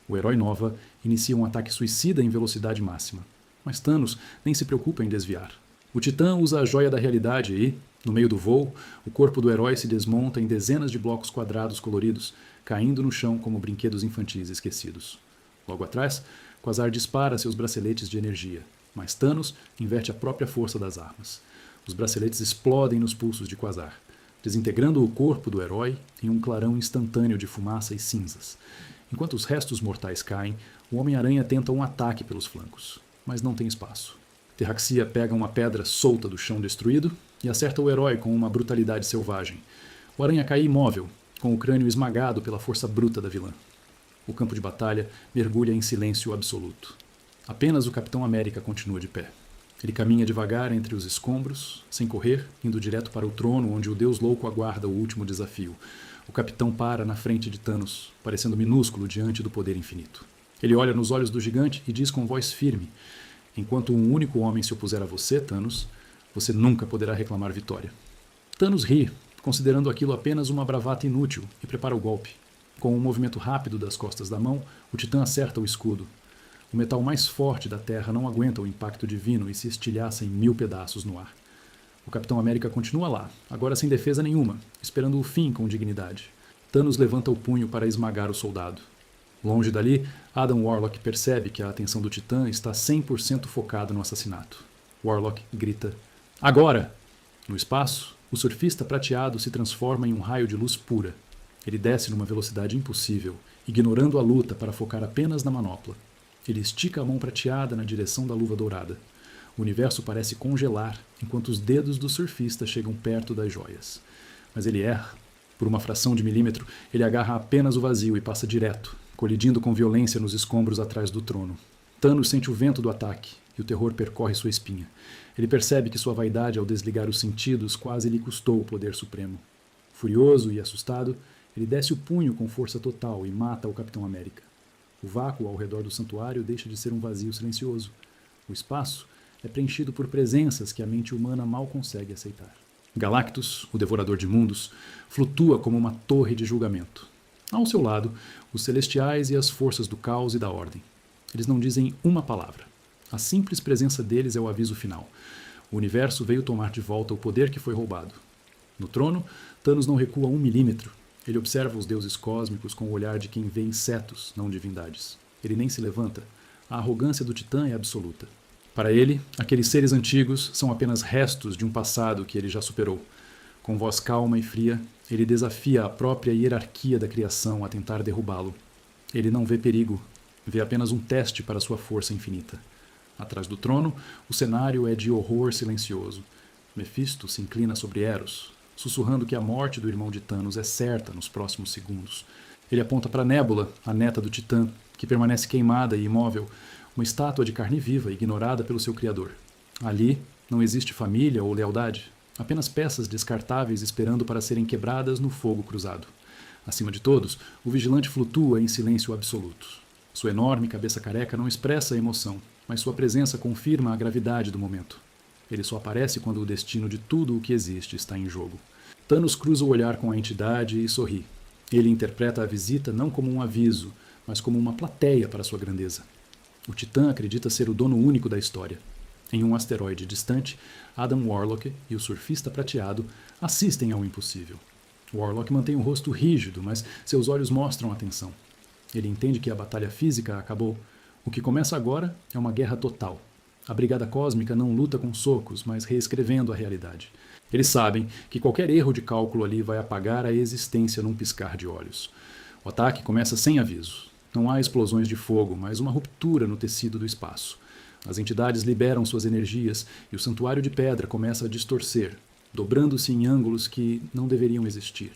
O herói Nova inicia um ataque suicida em velocidade máxima. Mas Thanos nem se preocupa em desviar. O Titã usa a joia da realidade e, no meio do voo, o corpo do herói se desmonta em dezenas de blocos quadrados coloridos, caindo no chão como brinquedos infantis esquecidos. Logo atrás, Quasar dispara seus braceletes de energia, mas Thanos inverte a própria força das armas. Os braceletes explodem nos pulsos de Quasar, desintegrando o corpo do herói em um clarão instantâneo de fumaça e cinzas. Enquanto os restos mortais caem, o Homem-Aranha tenta um ataque pelos flancos, mas não tem espaço. Terraxia pega uma pedra solta do chão destruído e acerta o herói com uma brutalidade selvagem. O Aranha cai imóvel, com o crânio esmagado pela força bruta da vilã. O campo de batalha mergulha em silêncio absoluto. Apenas o Capitão América continua de pé. Ele caminha devagar entre os escombros, sem correr, indo direto para o trono onde o Deus Louco aguarda o último desafio. O Capitão para na frente de Thanos, parecendo minúsculo diante do poder infinito. Ele olha nos olhos do gigante e diz com voz firme: "Enquanto um único homem se opuser a você, Thanos, você nunca poderá reclamar vitória." Thanos ri, considerando aquilo apenas uma bravata inútil, e prepara o golpe. Com um movimento rápido das costas da mão, o Titã acerta o escudo. O metal mais forte da Terra não aguenta o impacto divino e se estilhaça em 1000 pedaços no ar. O Capitão América continua lá, agora sem defesa nenhuma, esperando o fim com dignidade. Thanos levanta o punho para esmagar o soldado. Longe dali, Adam Warlock percebe que a atenção do Titã está 100% focada no assassinato. Warlock grita: "Agora!" No espaço, o surfista prateado se transforma em um raio de luz pura. Ele desce numa velocidade impossível, ignorando a luta para focar apenas na manopla. Ele estica a mão prateada na direção da luva dourada. O universo parece congelar enquanto os dedos do surfista chegam perto das joias. Mas ele erra. Por uma fração de milímetro, ele agarra apenas o vazio e passa direto, colidindo com violência nos escombros atrás do trono. Thanos sente o vento do ataque e o terror percorre sua espinha. Ele percebe que sua vaidade ao desligar os sentidos quase lhe custou o poder supremo. Furioso e assustado, ele desce o punho com força total e mata o Capitão América. O vácuo ao redor do santuário deixa de ser um vazio silencioso. O espaço é preenchido por presenças que a mente humana mal consegue aceitar. Galactus, o devorador de mundos, flutua como uma torre de julgamento. Ao seu lado, os celestiais e as forças do caos e da ordem. Eles não dizem uma palavra. A simples presença deles é o aviso final. O universo veio tomar de volta o poder que foi roubado. No trono, Thanos não recua 1 milímetro. Ele observa os deuses cósmicos com o olhar de quem vê insetos, não divindades. Ele nem se levanta. A arrogância do Titã é absoluta. Para ele, aqueles seres antigos são apenas restos de um passado que ele já superou. Com voz calma e fria, ele desafia a própria hierarquia da criação a tentar derrubá-lo. Ele não vê perigo, vê apenas um teste para sua força infinita. Atrás do trono, o cenário é de horror silencioso. Mefisto se inclina sobre Eros, sussurrando que a morte do irmão de Thanos é certa nos próximos segundos. Ele aponta para Nébula, a neta do Titã, que permanece queimada e imóvel, uma estátua de carne viva ignorada pelo seu criador. Ali não existe família ou lealdade, apenas peças descartáveis esperando para serem quebradas no fogo cruzado. Acima de todos, o vigilante flutua em silêncio absoluto. Sua enorme cabeça careca não expressa emoção, mas sua presença confirma a gravidade do momento. Ele só aparece quando o destino de tudo o que existe está em jogo. Thanos cruza o olhar com a entidade e sorri. Ele interpreta a visita não como um aviso, mas como uma plateia para sua grandeza. O Titã acredita ser o dono único da história. Em um asteroide distante, Adam Warlock e o surfista prateado assistem ao impossível. Warlock mantém o rosto rígido, mas seus olhos mostram atenção. Ele entende que a batalha física acabou. O que começa agora é uma guerra total. A Brigada Cósmica não luta com socos, mas reescrevendo a realidade. Eles sabem que qualquer erro de cálculo ali vai apagar a existência num piscar de olhos. O ataque começa sem aviso. Não há explosões de fogo, mas uma ruptura no tecido do espaço. As entidades liberam suas energias e o santuário de pedra começa a distorcer, dobrando-se em ângulos que não deveriam existir.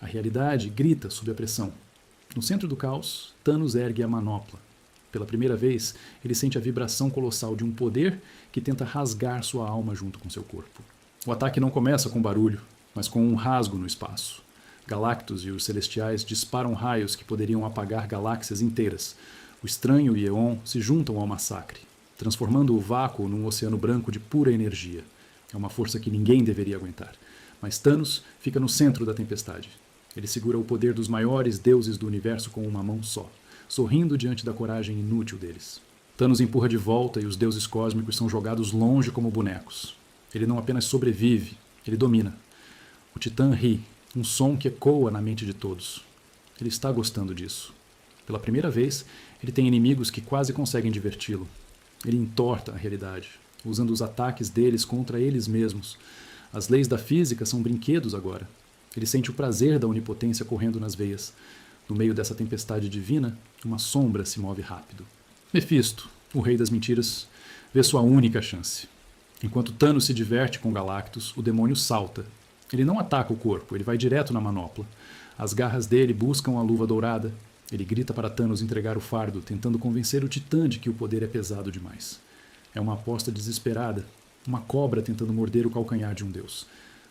A realidade grita sob a pressão. No centro do caos, Thanos ergue a manopla. Pela primeira vez, ele sente a vibração colossal de um poder que tenta rasgar sua alma junto com seu corpo. O ataque não começa com barulho, mas com um rasgo no espaço. Galactus e os Celestiais disparam raios que poderiam apagar galáxias inteiras. O Estranho e Eon se juntam ao massacre, transformando o vácuo num oceano branco de pura energia. É uma força que ninguém deveria aguentar. Mas Thanos fica no centro da tempestade. Ele segura o poder dos maiores deuses do universo com uma mão só, sorrindo diante da coragem inútil deles. Thanos empurra de volta e os deuses cósmicos são jogados longe como bonecos. Ele não apenas sobrevive, ele domina. O Titã ri, um som que ecoa na mente de todos. Ele está gostando disso. Pela primeira vez, ele tem inimigos que quase conseguem diverti-lo. Ele entorta a realidade, usando os ataques deles contra eles mesmos. As leis da física são brinquedos agora. Ele sente o prazer da onipotência correndo nas veias. No meio dessa tempestade divina, uma sombra se move rápido. Mefisto, o rei das mentiras, vê sua única chance. Enquanto Thanos se diverte com Galactus, o demônio salta. Ele não ataca o corpo, ele vai direto na manopla. As garras dele buscam a luva dourada. Ele grita para Thanos entregar o fardo, tentando convencer o Titã de que o poder é pesado demais. É uma aposta desesperada, uma cobra tentando morder o calcanhar de um deus.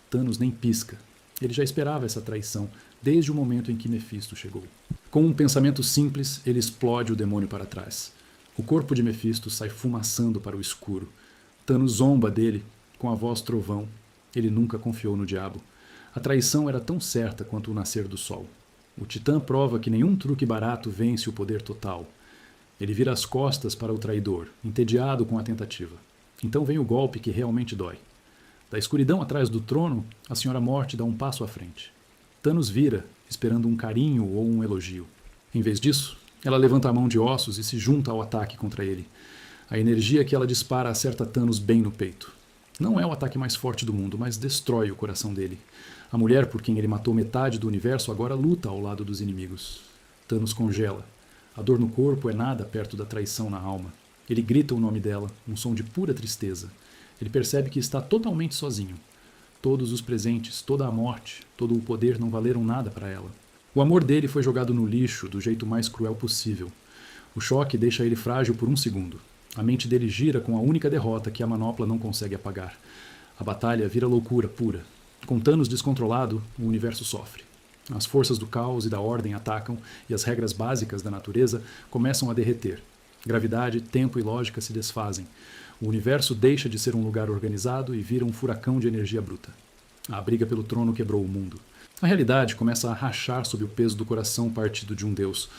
Thanos nem pisca. Ele já esperava essa traição, desde o momento em que Mefisto chegou. Com um pensamento simples, ele explode o demônio para trás. O corpo de Mefisto sai fumaçando para o escuro. Thanos zomba dele, com a voz trovão. Ele nunca confiou no diabo. A traição era tão certa quanto o nascer do sol. O Titã prova que nenhum truque barato vence o poder total. Ele vira as costas para o traidor, entediado com a tentativa. Então vem o golpe que realmente dói. Da escuridão atrás do trono, a Senhora Morte dá um passo à frente. Thanos vira, esperando um carinho ou um elogio. Em vez disso, ela levanta a mão de ossos e se junta ao ataque contra ele. A energia que ela dispara acerta Thanos bem no peito. Não é o ataque mais forte do mundo, mas destrói o coração dele. A mulher por quem ele matou metade do universo agora luta ao lado dos inimigos. Thanos congela. A dor no corpo é nada perto da traição na alma. Ele grita o nome dela, um som de pura tristeza. Ele percebe que está totalmente sozinho. Todos os presentes, toda a morte, todo o poder não valeram nada para ela. O amor dele foi jogado no lixo do jeito mais cruel possível. O choque deixa ele frágil por um segundo. A mente dele gira com a única derrota que a manopla não consegue apagar. A batalha vira loucura pura. Com Thanos descontrolado, o universo sofre. As forças do caos e da ordem atacam e as regras básicas da natureza começam a derreter. Gravidade, tempo e lógica se desfazem. O universo deixa de ser um lugar organizado e vira um furacão de energia bruta. A briga pelo trono quebrou o mundo. A realidade começa a rachar sob o peso do coração partido de um deus.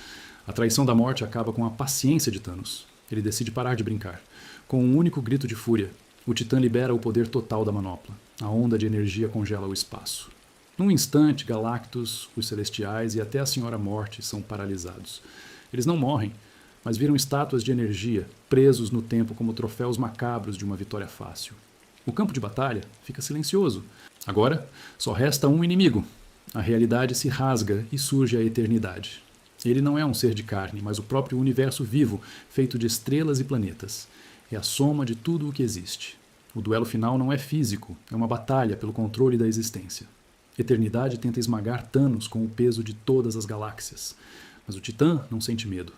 A traição da morte acaba com a paciência de Thanos. Ele decide parar de brincar. Com um único grito de fúria, o Titã libera o poder total da manopla. A onda de energia congela o espaço. Num instante, Galactus, os Celestiais e até a Senhora Morte são paralisados. Eles não morrem, mas viram estátuas de energia, presos no tempo como troféus macabros de uma vitória fácil. O campo de batalha fica silencioso. Agora, só resta um inimigo. A realidade se rasga e surge a eternidade. Ele não é um ser de carne, mas o próprio universo vivo, feito de estrelas e planetas. é a soma de tudo o que existe. O duelo final não é físico, é uma batalha pelo controle da existência. Eternidade tenta esmagar Thanos com o peso de todas as galáxias. Mas o Titã não sente medo.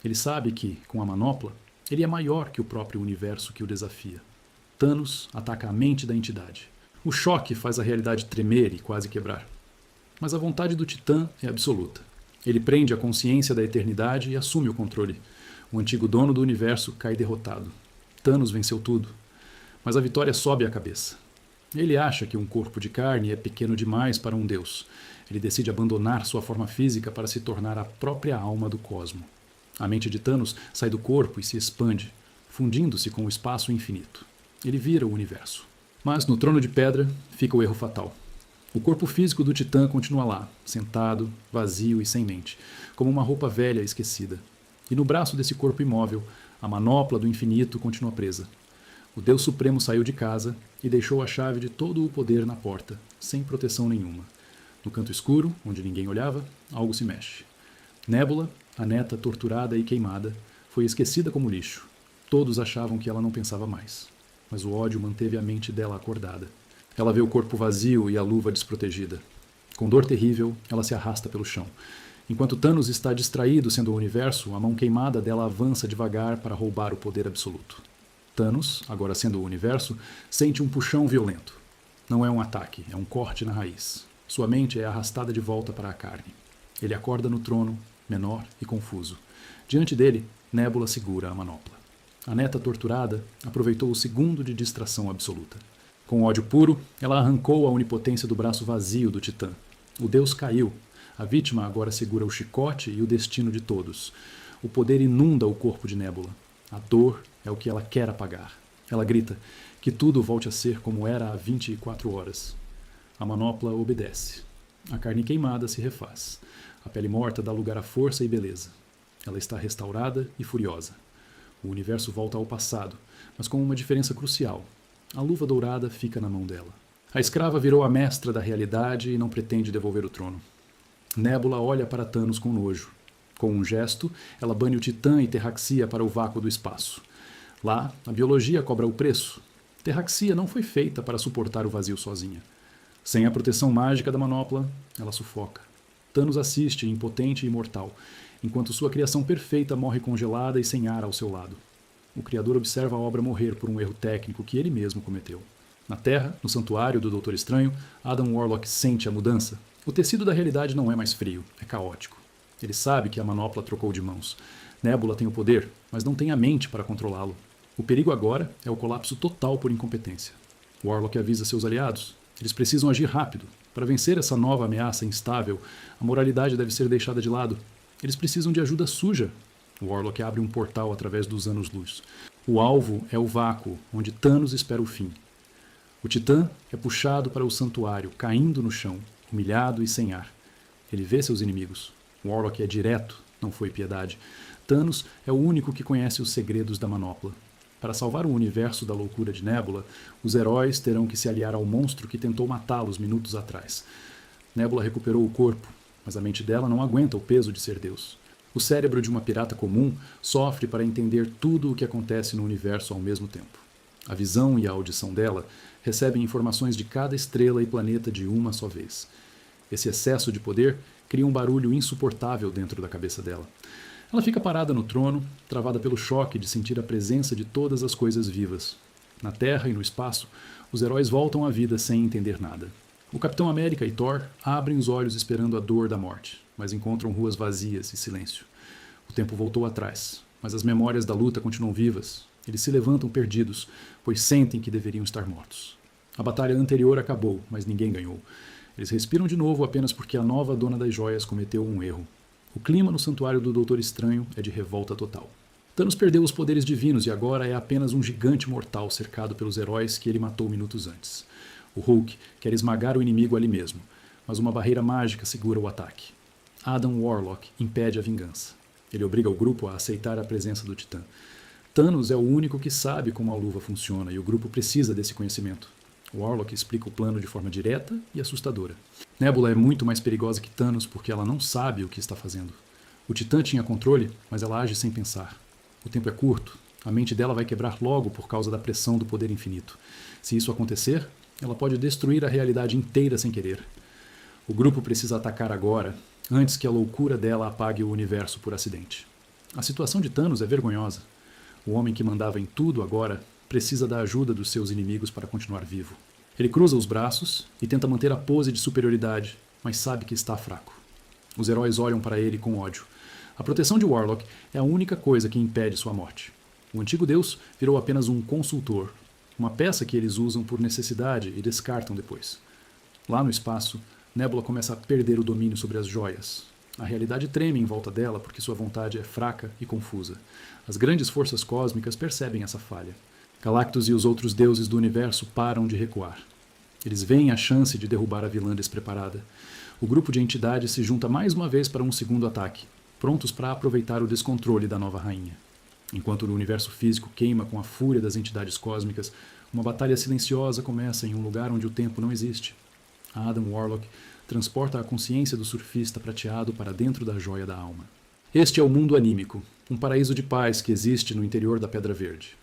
Ele sabe que, com a manopla, ele é maior que o próprio universo que o desafia. Thanos ataca a mente da entidade. O choque faz a realidade tremer e quase quebrar. Mas a vontade do Titã é absoluta. Ele prende a consciência da eternidade e assume o controle. O antigo dono do universo cai derrotado. Thanos venceu tudo. Mas a vitória sobe à cabeça. Ele acha que um corpo de carne é pequeno demais para um deus. Ele decide abandonar sua forma física para se tornar a própria alma do cosmo. A mente de Thanos sai do corpo e se expande, fundindo-se com o espaço infinito. Ele vira o universo. Mas no trono de pedra fica o erro fatal. O corpo físico do Titã continua lá, sentado, vazio e sem mente, como uma roupa velha e esquecida. E no braço desse corpo imóvel, a manopla do infinito continua presa. O Deus Supremo saiu de casa e deixou a chave de todo o poder na porta, sem proteção nenhuma. No canto escuro, onde ninguém olhava, algo se mexe. Nébula, a neta torturada e queimada, foi esquecida como lixo. Todos achavam que ela não pensava mais. Mas o ódio manteve a mente dela acordada. Ela vê o corpo vazio e a luva desprotegida. Com dor terrível, ela se arrasta pelo chão. Enquanto Thanos está distraído sendo o universo, a mão queimada dela avança devagar para roubar o poder absoluto. Thanos, agora sendo o universo, sente um puxão violento. Não é um ataque, é um corte na raiz. Sua mente é arrastada de volta para a carne. Ele acorda no trono, menor e confuso. Diante dele, Nébula segura a manopla. A neta torturada aproveitou o segundo de distração absoluta. Com ódio puro, ela arrancou a onipotência do braço vazio do Titã. O deus caiu. A vítima agora segura o chicote e o destino de todos. O poder inunda o corpo de Nébula. A dor é o que ela quer apagar. Ela grita que tudo volte a ser como era há 24 horas. A manopla obedece. A carne queimada se refaz. A pele morta dá lugar à força e beleza. Ela está restaurada e furiosa. O universo volta ao passado, mas com uma diferença crucial. A luva dourada fica na mão dela. A escrava virou a mestra da realidade e não pretende devolver o trono. Nébula olha para Thanos com nojo. Com um gesto, ela bane o Titã e Terraxia para o vácuo do espaço. Lá, a biologia cobra o preço. Terraxia não foi feita para suportar o vazio sozinha. Sem a proteção mágica da manopla, ela sufoca. Thanos assiste, impotente e imortal, enquanto sua criação perfeita morre congelada e sem ar ao seu lado. O Criador observa a obra morrer por um erro técnico que ele mesmo cometeu. Na Terra, no santuário do Doutor Estranho, Adam Warlock sente a mudança. O tecido da realidade não é mais frio, é caótico. Ele sabe que a manopla trocou de mãos. Nébula tem o poder, mas não tem a mente para controlá-lo. O perigo agora é o colapso total por incompetência. Warlock avisa seus aliados. Eles precisam agir rápido. Para vencer essa nova ameaça instável, a moralidade deve ser deixada de lado. Eles precisam de ajuda suja. Warlock abre um portal através dos anos-luz. O alvo é o vácuo, onde Thanos espera o fim. O Titã é puxado para o santuário, caindo no chão, humilhado e sem ar. Ele vê seus inimigos. Warlock é direto, não foi piedade. Thanos é o único que conhece os segredos da manopla. Para salvar o universo da loucura de Nébula, os heróis terão que se aliar ao monstro que tentou matá-los minutos atrás. Nébula recuperou o corpo, mas a mente dela não aguenta o peso de ser Deus. O cérebro de uma pirata comum sofre para entender tudo o que acontece no universo ao mesmo tempo. A visão e a audição dela recebem informações de cada estrela e planeta de uma só vez. Esse excesso de poder cria um barulho insuportável dentro da cabeça dela. Ela fica parada no trono, travada pelo choque de sentir a presença de todas as coisas vivas. Na Terra e no espaço, os heróis voltam à vida sem entender nada. O Capitão América e Thor abrem os olhos esperando a dor da morte, mas encontram ruas vazias e silêncio. O tempo voltou atrás, mas as memórias da luta continuam vivas. Eles se levantam perdidos, pois sentem que deveriam estar mortos. A batalha anterior acabou, mas ninguém ganhou. Eles respiram de novo apenas porque a nova Dona das Joias cometeu um erro. O clima no santuário do Doutor Estranho é de revolta total. Thanos perdeu os poderes divinos e agora é apenas um gigante mortal cercado pelos heróis que ele matou minutos antes. O Hulk quer esmagar o inimigo ali mesmo, mas uma barreira mágica segura o ataque. Adam Warlock impede a vingança. Ele obriga o grupo a aceitar a presença do Titã. Thanos é o único que sabe como a luva funciona e o grupo precisa desse conhecimento. Warlock explica o plano de forma direta e assustadora. Nébula é muito mais perigosa que Thanos porque ela não sabe o que está fazendo. O Titã tinha controle, mas ela age sem pensar. O tempo é curto, A mente dela vai quebrar logo por causa da pressão do poder infinito. Se isso acontecer, ela pode destruir a realidade inteira sem querer. O grupo precisa atacar agora, antes que a loucura dela apague o universo por acidente. A situação de Thanos é vergonhosa. O homem que mandava em tudo agora precisa da ajuda dos seus inimigos para continuar vivo. Ele cruza os braços e tenta manter a pose de superioridade, mas sabe que está fraco. Os heróis olham para ele com ódio. A proteção de Warlock é a única coisa que impede sua morte. O antigo deus virou apenas um consultor, uma peça que eles usam por necessidade e descartam depois. Lá no espaço, Nebula começa a perder o domínio sobre as joias. A realidade treme em volta dela porque sua vontade é fraca e confusa. As grandes forças cósmicas percebem essa falha. Galactus e os outros deuses do universo param de recuar. Eles veem a chance de derrubar a vilã despreparada. O grupo de entidades se junta mais uma vez para um segundo ataque, prontos para aproveitar o descontrole da nova rainha. Enquanto o universo físico queima com a fúria das entidades cósmicas, uma batalha silenciosa começa em um lugar onde o tempo não existe. Adam Warlock transporta a consciência do surfista prateado para dentro da joia da alma. Este é o mundo anímico, um paraíso de paz que existe no interior da Pedra Verde.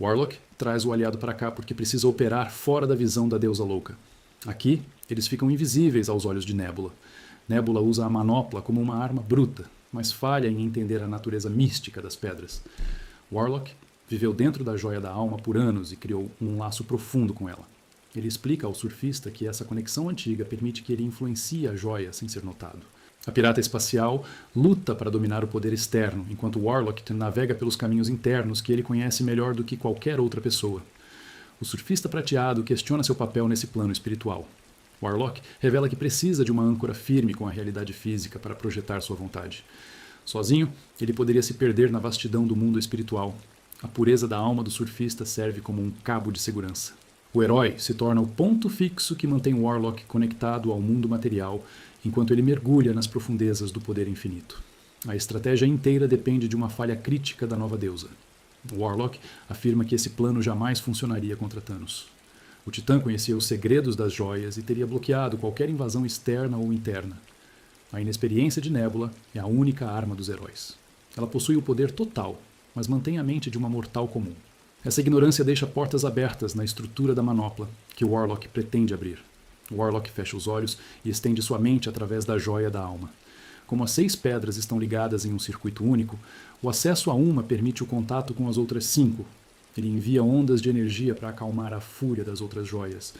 Warlock traz o aliado para cá porque precisa operar fora da visão da deusa louca. Aqui, eles ficam invisíveis aos olhos de Nebula. Nebula usa a manopla como uma arma bruta, mas falha em entender a natureza mística das pedras. Warlock viveu dentro da joia da alma por anos e criou um laço profundo com ela. Ele explica ao surfista que essa conexão antiga permite que ele influencie a joia sem ser notado. A pirata espacial luta para dominar o poder externo, enquanto Warlock navega pelos caminhos internos que ele conhece melhor do que qualquer outra pessoa. O surfista prateado questiona seu papel nesse plano espiritual. Warlock revela que precisa de uma âncora firme com a realidade física para projetar sua vontade. Sozinho, ele poderia se perder na vastidão do mundo espiritual. A pureza da alma do surfista serve como um cabo de segurança. O herói se torna o ponto fixo que mantém Warlock conectado ao mundo material, enquanto ele mergulha nas profundezas do poder infinito. A estratégia inteira depende de uma falha crítica da nova deusa. Warlock afirma que esse plano jamais funcionaria contra Thanos. O Titã conhecia os segredos das joias e teria bloqueado qualquer invasão externa ou interna. A inexperiência de Nebula é a única arma dos heróis. Ela possui o poder total, mas mantém a mente de uma mortal comum. Essa ignorância deixa portas abertas na estrutura da manopla, que Warlock pretende abrir. Warlock fecha os olhos e estende sua mente através da joia da alma. Como as 6 pedras estão ligadas em um circuito único, o acesso a uma permite o contato com as outras 5. Ele envia ondas de energia para acalmar a fúria das outras joias.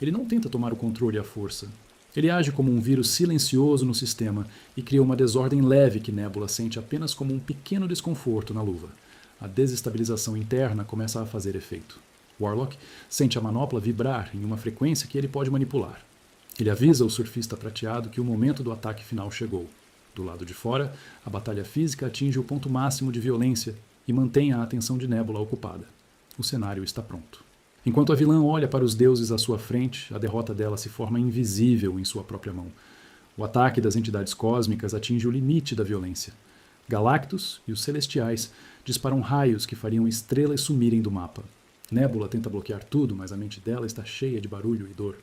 Ele não tenta tomar o controle à força. Ele age como um vírus silencioso no sistema e cria uma desordem leve que Nebula sente apenas como um pequeno desconforto na luva. A desestabilização interna começa a fazer efeito. Warlock sente a manopla vibrar em uma frequência que ele pode manipular. Ele avisa o surfista prateado que o momento do ataque final chegou. Do lado de fora, a batalha física atinge o ponto máximo de violência e mantém a atenção de Nebula ocupada. O cenário está pronto. Enquanto a vilã olha para os deuses à sua frente, a derrota dela se forma invisível em sua própria mão. O ataque das entidades cósmicas atinge o limite da violência. Galactus e os Celestiais disparam raios que fariam estrelas sumirem do mapa. Nebula tenta bloquear tudo, mas a mente dela está cheia de barulho e dor.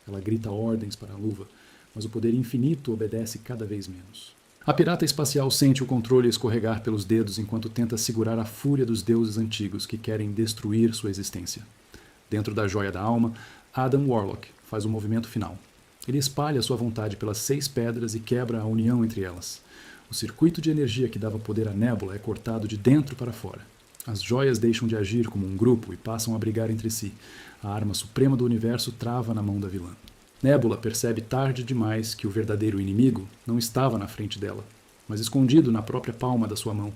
Ela grita ordens para a luva, mas o poder infinito obedece cada vez menos. A pirata espacial sente o controle escorregar pelos dedos enquanto tenta segurar a fúria dos deuses antigos que querem destruir sua existência. Dentro da joia da alma, Adam Warlock faz o movimento final. Ele espalha sua vontade pelas 6 pedras e quebra a união entre elas. O circuito de energia que dava poder a Nebula é cortado de dentro para fora. As joias deixam de agir como um grupo e passam a brigar entre si. A arma suprema do universo trava na mão da vilã. Nebula percebe tarde demais que o verdadeiro inimigo não estava na frente dela, mas escondido na própria palma da sua mão.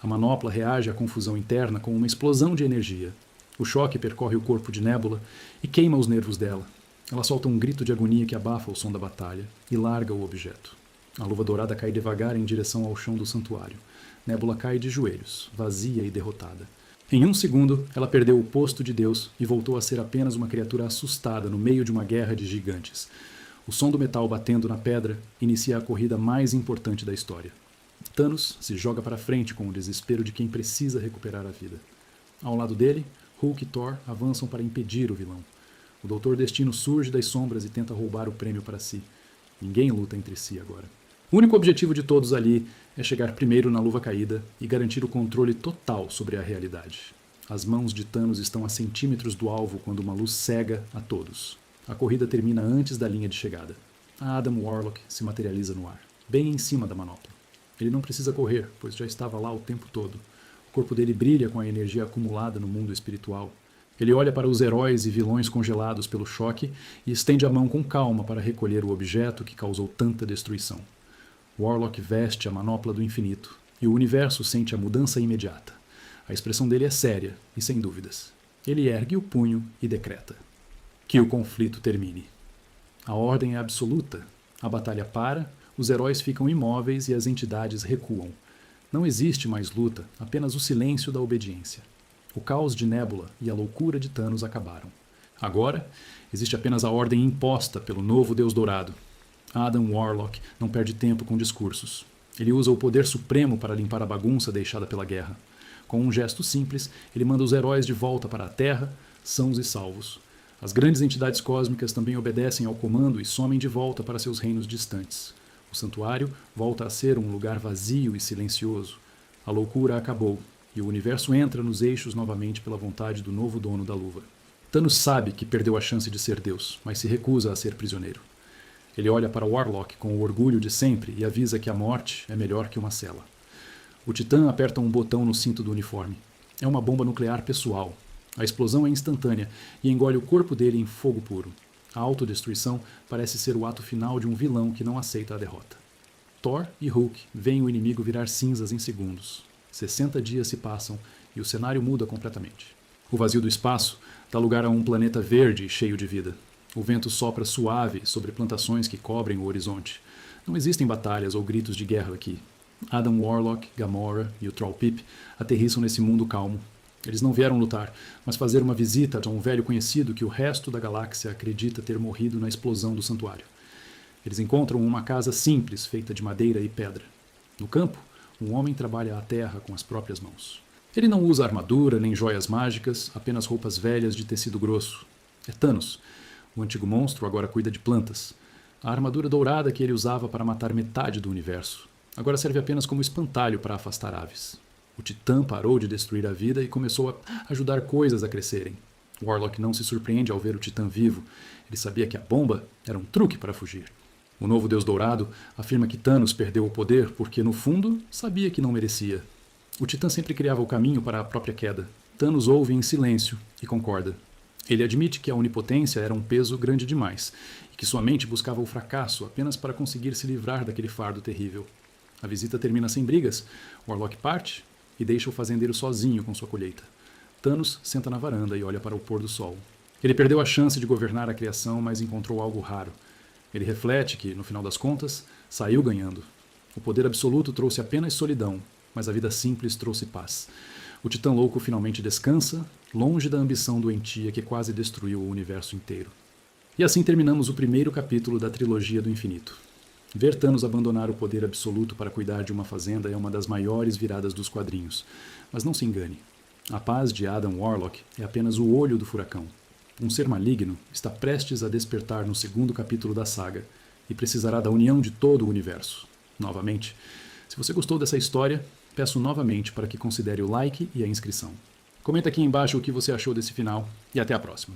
A manopla reage à confusão interna com uma explosão de energia. O choque percorre o corpo de Nebula e queima os nervos dela. Ela solta um grito de agonia que abafa o som da batalha e larga o objeto. A luva dourada cai devagar em direção ao chão do santuário. Nebula cai de joelhos, vazia e derrotada. Em um segundo, ela perdeu o posto de Deus e voltou a ser apenas uma criatura assustada no meio de uma guerra de gigantes. O som do metal batendo na pedra inicia a corrida mais importante da história. Thanos se joga para frente com o desespero de quem precisa recuperar a vida. Ao lado dele, Hulk e Thor avançam para impedir o vilão. O Doutor Destino surge das sombras e tenta roubar o prêmio para si. Ninguém luta entre si agora. O único objetivo de todos ali é chegar primeiro na luva caída e garantir o controle total sobre a realidade. As mãos de Thanos estão a centímetros do alvo quando uma luz cega a todos. A corrida termina antes da linha de chegada. Adam Warlock se materializa no ar, bem em cima da manopla. Ele não precisa correr, pois já estava lá o tempo todo. O corpo dele brilha com a energia acumulada no mundo espiritual. Ele olha para os heróis e vilões congelados pelo choque e estende a mão com calma para recolher o objeto que causou tanta destruição. Warlock veste a manopla do infinito, e o universo sente a mudança imediata. A expressão dele é séria e sem dúvidas. Ele ergue o punho e decreta: que o conflito termine. A ordem é absoluta. A batalha para, os heróis ficam imóveis e as entidades recuam. Não existe mais luta, apenas o silêncio da obediência. O caos de Nebula e a loucura de Thanos acabaram. Agora, existe apenas a ordem imposta pelo novo Deus Dourado. Adam Warlock não perde tempo com discursos. Ele usa o poder supremo para limpar a bagunça deixada pela guerra. Com um gesto simples, ele manda os heróis de volta para a Terra, sãos e salvos. As grandes entidades cósmicas também obedecem ao comando e somem de volta para seus reinos distantes. O santuário volta a ser um lugar vazio e silencioso. A loucura acabou, e o universo entra nos eixos novamente pela vontade do novo dono da luva. Thanos sabe que perdeu a chance de ser Deus, mas se recusa a ser prisioneiro. Ele olha para Warlock com o orgulho de sempre e avisa que a morte é melhor que uma cela. O Titã aperta um botão no cinto do uniforme. É uma bomba nuclear pessoal. A explosão é instantânea e engole o corpo dele em fogo puro. A autodestruição parece ser o ato final de um vilão que não aceita a derrota. Thor e Hulk veem o inimigo virar cinzas em segundos. 60 dias se passam e o cenário muda completamente. O vazio do espaço dá lugar a um planeta verde e cheio de vida. O vento sopra suave sobre plantações que cobrem o horizonte. Não existem batalhas ou gritos de guerra aqui. Adam Warlock, Gamora e o Troll Pip aterrissam nesse mundo calmo. Eles não vieram lutar, mas fazer uma visita a um velho conhecido que o resto da galáxia acredita ter morrido na explosão do santuário. Eles encontram uma casa simples, feita de madeira e pedra. No campo, um homem trabalha a terra com as próprias mãos. Ele não usa armadura nem joias mágicas, apenas roupas velhas de tecido grosso. É Thanos. O antigo monstro agora cuida de plantas. A armadura dourada que ele usava para matar metade do universo agora serve apenas como espantalho para afastar aves. O Titã parou de destruir a vida e começou a ajudar coisas a crescerem. Warlock não se surpreende ao ver o Titã vivo. Ele sabia que a bomba era um truque para fugir. O novo Deus Dourado afirma que Thanos perdeu o poder porque, no fundo, sabia que não merecia. O Titã sempre criava o caminho para a própria queda. Thanos ouve em silêncio e concorda. Ele admite que a onipotência era um peso grande demais e que sua mente buscava o fracasso apenas para conseguir se livrar daquele fardo terrível. A visita termina sem brigas. Warlock parte e deixa o fazendeiro sozinho com sua colheita. Thanos senta na varanda e olha para o pôr do sol. Ele perdeu a chance de governar a criação, mas encontrou algo raro. Ele reflete que, no final das contas, saiu ganhando. O poder absoluto trouxe apenas solidão, mas a vida simples trouxe paz. O Titã Louco finalmente descansa, longe da ambição doentia que quase destruiu o universo inteiro. E assim terminamos o primeiro capítulo da trilogia do infinito. Ver Thanos abandonar o poder absoluto para cuidar de uma fazenda é uma das maiores viradas dos quadrinhos. Mas não se engane. A paz de Adam Warlock é apenas o olho do furacão. Um ser maligno está prestes a despertar no segundo capítulo da saga e precisará da união de todo o universo. Novamente, se você gostou dessa história, peço novamente para que considere o like e a inscrição. Comenta aqui embaixo o que você achou desse final e até a próxima.